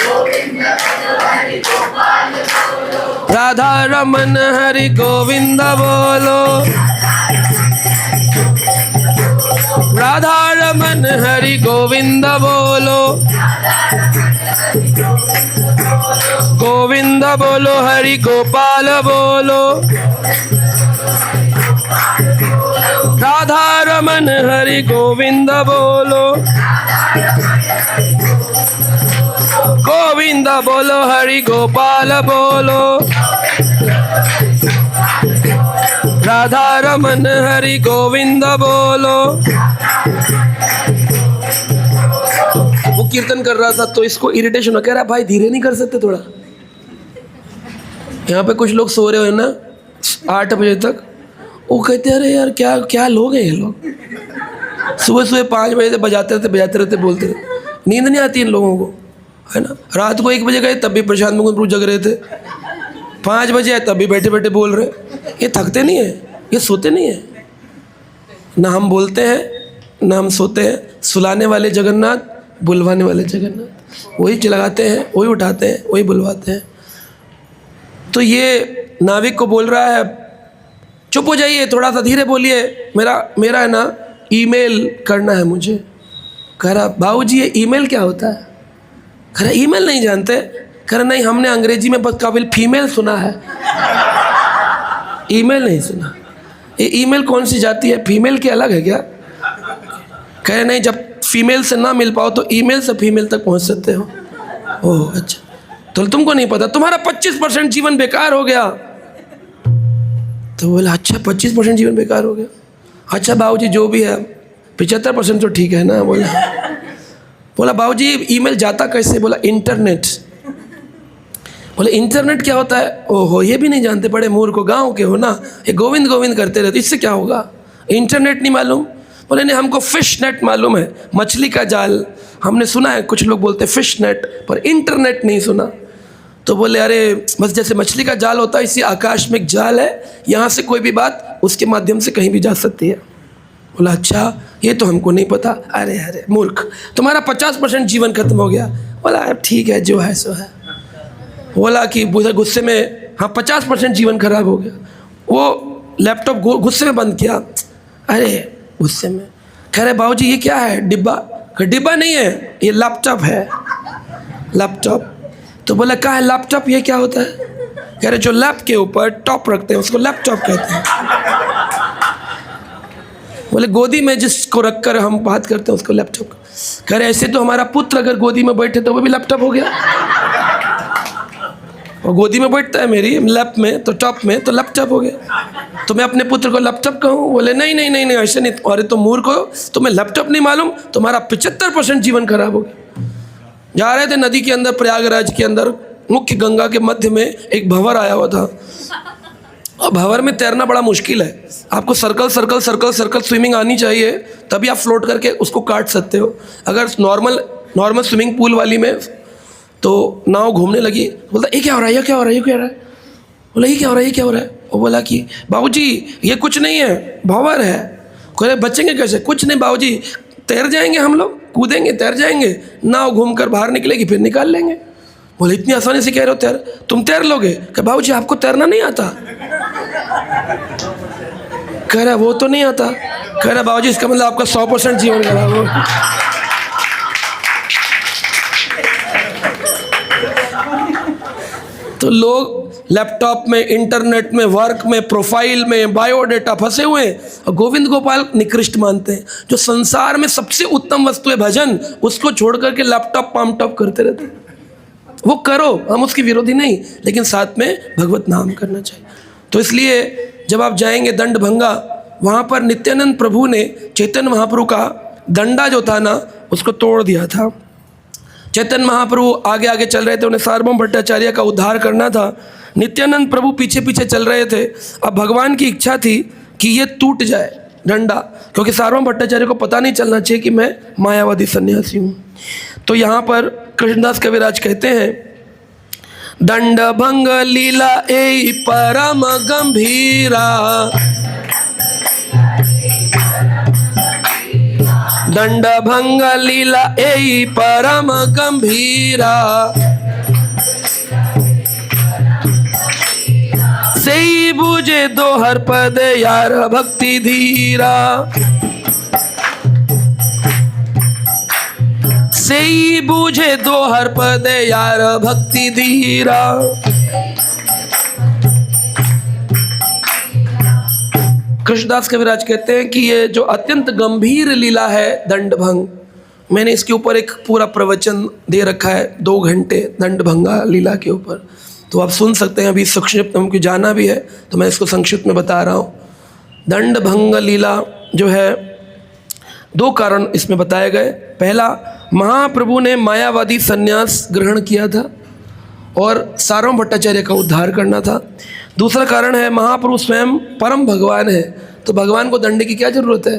[SPEAKER 1] राधा रमन हरि गोविंद बोलो, राधा रमन हरि गोविंद बोलो, गोविंद बोलो हरि गोपाल बोलो, राधा रमन हरि गोविंद बोलो, गोविंद बोलो हरि गोपाल बोलो, राधा रमन हरि गोविंद बोलो, कीर्तन कर रहा था तो इसको इरिटेशन हो, कह रहा भाई धीरे नहीं कर सकते थोड़ा? यहाँ पे कुछ लोग सो रहे हो ना 8 बजे तक, वो कहते अरे यार क्या क्या लोग हैं ये लोग, सुबह सुबह 5 बजे से बजाते रहते बोलते रहते, नींद नहीं आती इन लोगों को, है ना। रात को 1 बजे गए तब भी प्रशांत मुकुंद प्रभु जग रहे थे, 5 बजे आए तब भी बैठे बैठे बोल रहे। ये थकते नहीं है, ये सोते नहीं है। ना हम बोलते हैं ना हम सोते हैं, सुलाने वाले जगन्नाथ, बुलवाने वाले जगन्नाथ, वही चिल्लाते हैं, वही उठाते हैं, वही बुलवाते हैं। तो ये नाविक को बोल रहा है चुप हो जाइए, थोड़ा सा धीरे बोलिए, मेरा है ना ईमेल करना है मुझे। कह रहा बाबूजी ये ईमेल क्या होता है? कह रहा ईमेल नहीं जानते? कह रहा नहीं, हमने अंग्रेजी में बस काबिल फीमेल सुना है, ईमेल नहीं सुना। ये ईमेल कौन सी जाती है, फीमेल के अलग है क्या? कह रहे नहीं, जब फीमेल से ना मिल पाओ तो ईमेल से फीमेल तक पहुंच सकते हो। ओह अच्छा, तो तुमको नहीं पता, तुम्हारा 25% जीवन बेकार हो गया। तो बोला अच्छा 25% जीवन बेकार हो गया, अच्छा बाबूजी जो भी है 75% तो ठीक है ना। बोला बाबूजी ईमेल जाता कैसे? बोला इंटरनेट। बोले इंटरनेट क्या होता है? ओहो ये भी नहीं जानते, बड़े मूर्ख को, गाँव के हो ना, ये गोविंद गोविंद करते रहते, इससे क्या होगा? इंटरनेट नहीं मालूम? बोले नहीं हमको फिश नेट मालूम है, मछली का जाल हमने सुना है, कुछ लोग बोलते हैं फिश नेट, पर इंटरनेट नहीं सुना। तो बोले अरे बस जैसे मछली का जाल होता है इसी आकाश में एक जाल है, यहाँ से कोई भी बात उसके माध्यम से कहीं भी जा सकती है। बोला अच्छा ये तो हमको नहीं पता। अरे अरे मूर्ख, तुम्हारा 50% जीवन खत्म हो गया। बोला ठीक है जो है सो है। बोला कि गुस्से में हाँ 50% जीवन खराब हो गया। वो लैपटॉप गुस्से में बंद किया, अरे गुस्से में। कह रहे बाबूजी ये क्या है? डिब्बा। डिब्बा नहीं है, ये लैपटॉप है, लैपटॉप। तो बोला क्या है लैपटॉप, ये क्या होता है? कह रहे जो लैप के ऊपर टॉप रखते हैं उसको लैपटॉप कहते हैं। बोले गोदी में जिसको रखकर हम बात करते हैं उसको लैपटॉप। कह रहे ऐसे तो हमारा पुत्र अगर गोदी में बैठे तो वो भी लैपटॉप हो गया, और गोदी में बैठता है मेरी लैप में तो टॉप में तो लैपटॉप हो गया, तो मैं अपने पुत्र को लैपटॉप कहूँ? बोले नहीं नहीं नहीं नहीं ऐसे नहीं। अरे तो मूर्ख हो, तुम्हें लैपटॉप नहीं मालूम, तुम्हारा 75% जीवन खराब हो गया। जा रहे थे नदी के अंदर, प्रयागराज के अंदर मुख्य गंगा के मध्य में एक भंवर आया हुआ था, और भंवर में तैरना बड़ा मुश्किल है। आपको circle circle circle circle swimming आनी चाहिए, तभी आप फ्लोट करके उसको काट सकते हो। अगर नॉर्मल स्विमिंग पूल वाली में तो नाव घूमने लगी, बोलता ये क्या हो रहा है, ये क्या हो रहा है, ये क्या हो रहा है? बोला ये क्या हो रहा है, ये क्या हो रहा है? वो बोला कि बाबूजी ये कुछ नहीं है, भंवर है। कह रहे बचेंगे कैसे? कुछ नहीं बाबूजी, तैर जाएंगे हम लोग, कूदेंगे तैर जाएंगे, नाव घूमकर बाहर निकलेगी फिर निकाल लेंगे। बोले इतनी आसानी से कह रहे हो तैर, तुम तैर लोगे? कह बाबूजी आपको तैरना नहीं आता? कह रहा वो तो नहीं आता। कह रहा बाबूजी इसका मतलब आपका 100% जीवन खराब हो। तो लोग लैपटॉप में, इंटरनेट में, वर्क में, प्रोफाइल में, बायोडेटा फंसे हुए हैं, और गोविंद गोपाल निकृष्ट मानते हैं। जो संसार में सबसे उत्तम वस्तु है भजन, उसको छोड़ करके लैपटॉप पामटॉप करते रहते हैं। वो करो, हम उसकी विरोधी नहीं, लेकिन साथ में भगवत नाम करना चाहिए। तो इसलिए जब आप जाएंगे दंडभंगा, वहाँ पर नित्यानंद प्रभु ने चैतन्य महाप्रभु का डंडा जो था ना उसको तोड़ दिया था। चैतन्य महाप्रभु आगे आगे चल रहे थे, उन्हें सार्वभौम भट्टाचार्य का उद्धार करना था। नित्यानंद प्रभु पीछे पीछे चल रहे थे। अब भगवान की इच्छा थी कि ये टूट जाए डंडा, क्योंकि सार्वभौम भट्टाचार्य को पता नहीं चलना चाहिए कि मैं मायावादी सन्यासी हूँ। तो यहाँ पर कृष्णदास कविराज कहते हैं दंड भंग लीला ए परम गंभीरा, दंड भंग लीला ए परम गंभीरा, सेई बुझे दोहर पद यार भक्ति धीरा, सेई बुझे दोहर पद यार भक्ति धीरा। कृष्णदास कविराज कहते हैं कि ये जो अत्यंत गंभीर लीला है दंडभंग, मैंने इसके ऊपर एक पूरा प्रवचन दे रखा है 2 घंटे दंडभंगा लीला के ऊपर, तो आप सुन सकते हैं। अभी संक्षिप्त हमको जाना भी है तो मैं इसको संक्षिप्त में बता रहा हूँ। दंडभंग लीला जो है दो कारण इसमें बताए गए। पहला, महाप्रभु ने मायावादी संन्यास ग्रहण किया था और सार्वभौम भट्टाचार्य का उद्धार करना था। दूसरा कारण है, महाप्रभु स्वयं परम भगवान है, तो भगवान को दंड की क्या ज़रूरत है,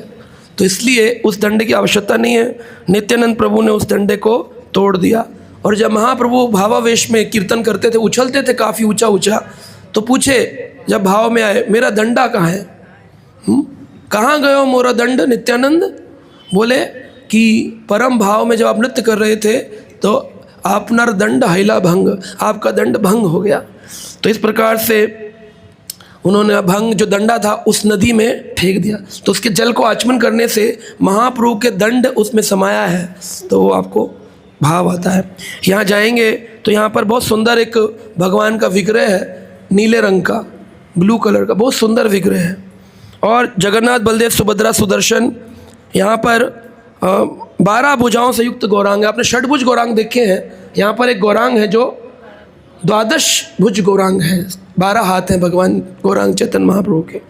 [SPEAKER 1] तो इसलिए उस दंड की आवश्यकता नहीं है। नित्यानंद प्रभु ने उस दंडे को तोड़ दिया। और जब महाप्रभु भावावेश में कीर्तन करते थे, उछलते थे काफ़ी ऊंचा ऊंचा, तो पूछे जब भाव में आए, मेरा दंडा कहाँ है, कहाँ गए हो मोरा दंड नित्यानंद। बोले कि परम भाव में जब आप नृत्य कर रहे थे तो आपनर दंड हैला भंग, आपका दंड भंग हो गया। तो इस प्रकार से उन्होंने भंग जो दंडा था उस नदी में फेंक दिया, तो उसके जल को आचमन करने से महाप्रभु के दंड उसमें समाया है, तो वो आपको भाव आता है। यहाँ जाएंगे तो यहाँ पर बहुत सुंदर एक भगवान का विग्रह है, नीले रंग का, ब्लू कलर का, बहुत सुंदर विग्रह है। और जगन्नाथ बलदेव सुभद्रा सुदर्शन, यहाँ पर 12 भुजाओं से युक्त गौरांग है। आपने षडभुज गौरांग देखे हैं, यहाँ पर एक गौरांग है जो 12 भुज गौरांग है, 12 हाथ हैं भगवान गौरांग चैतन्य महाप्रभु के,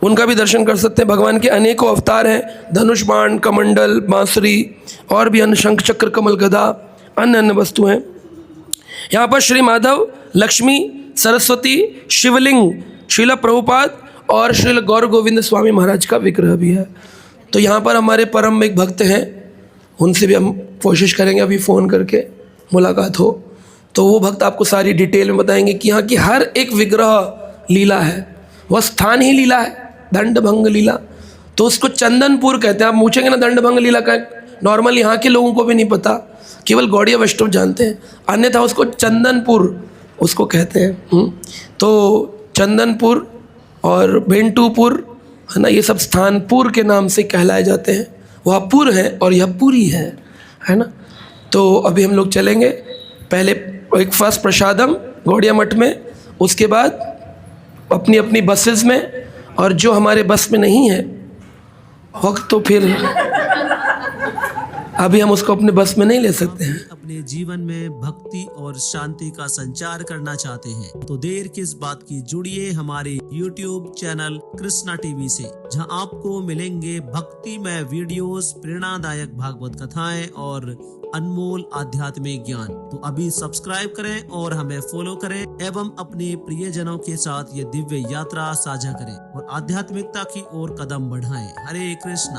[SPEAKER 1] उनका भी दर्शन कर सकते हैं। भगवान के अनेकों अवतार हैं, धनुष बाण, कमंडल, बांसुरी और भी अन्य शंख चक्र कमल गदा अन्य अन्य वस्तु हैं। यहाँ पर श्री माधव, लक्ष्मी, सरस्वती, शिवलिंग, श्रील प्रभुपाद और श्रील गौर गोविंद स्वामी महाराज का विग्रह भी है। तो यहाँ पर हमारे परम एक भक्त हैं, उनसे भी हम कोशिश करेंगे अभी फ़ोन करके मुलाकात हो, तो वो भक्त आपको सारी डिटेल में बताएंगे कि यहाँ की हर एक विग्रह लीला है, वह स्थान ही लीला है, दंड भंग लीला। तो उसको चंदनपुर कहते हैं। आप पूछेंगे ना दंड भंग लीला का, नॉर्मल यहाँ के लोगों को भी नहीं पता, केवल गौड़ीय वैष्णव जानते हैं, अन्यथा उसको चंदनपुर उसको कहते हैं। तो चंदनपुर और भेंटूपुर है ना, ये सब स्थान पुर के नाम से कहलाए जाते हैं। वह पुर है और यह पुरी है ना। तो अभी हम लोग चलेंगे, पहले एक फर्स्ट प्रसादम गौड़िया मठ में, उसके बाद अपनी अपनी बसेस में, और जो हमारे बस में नहीं है वक्त तो फिर अभी हम उसको अपने बस में नहीं ले सकते हैं।
[SPEAKER 2] अपने जीवन में भक्ति और शांति का संचार करना चाहते हैं तो देर किस बात की, जुड़िए हमारे YouTube चैनल कृष्णा टीवी से, जहां आपको मिलेंगे भक्तिमय वीडियोस, प्रेरणादायक भागवत कथाएं और अनमोल आध्यात्मिक ज्ञान। तो अभी सब्सक्राइब करें और हमें फॉलो करें एवं अपने प्रियजनों के साथ ये दिव्य यात्रा साझा करें और आध्यात्मिकता की ओर कदम बढ़ाएं। हरे कृष्णा।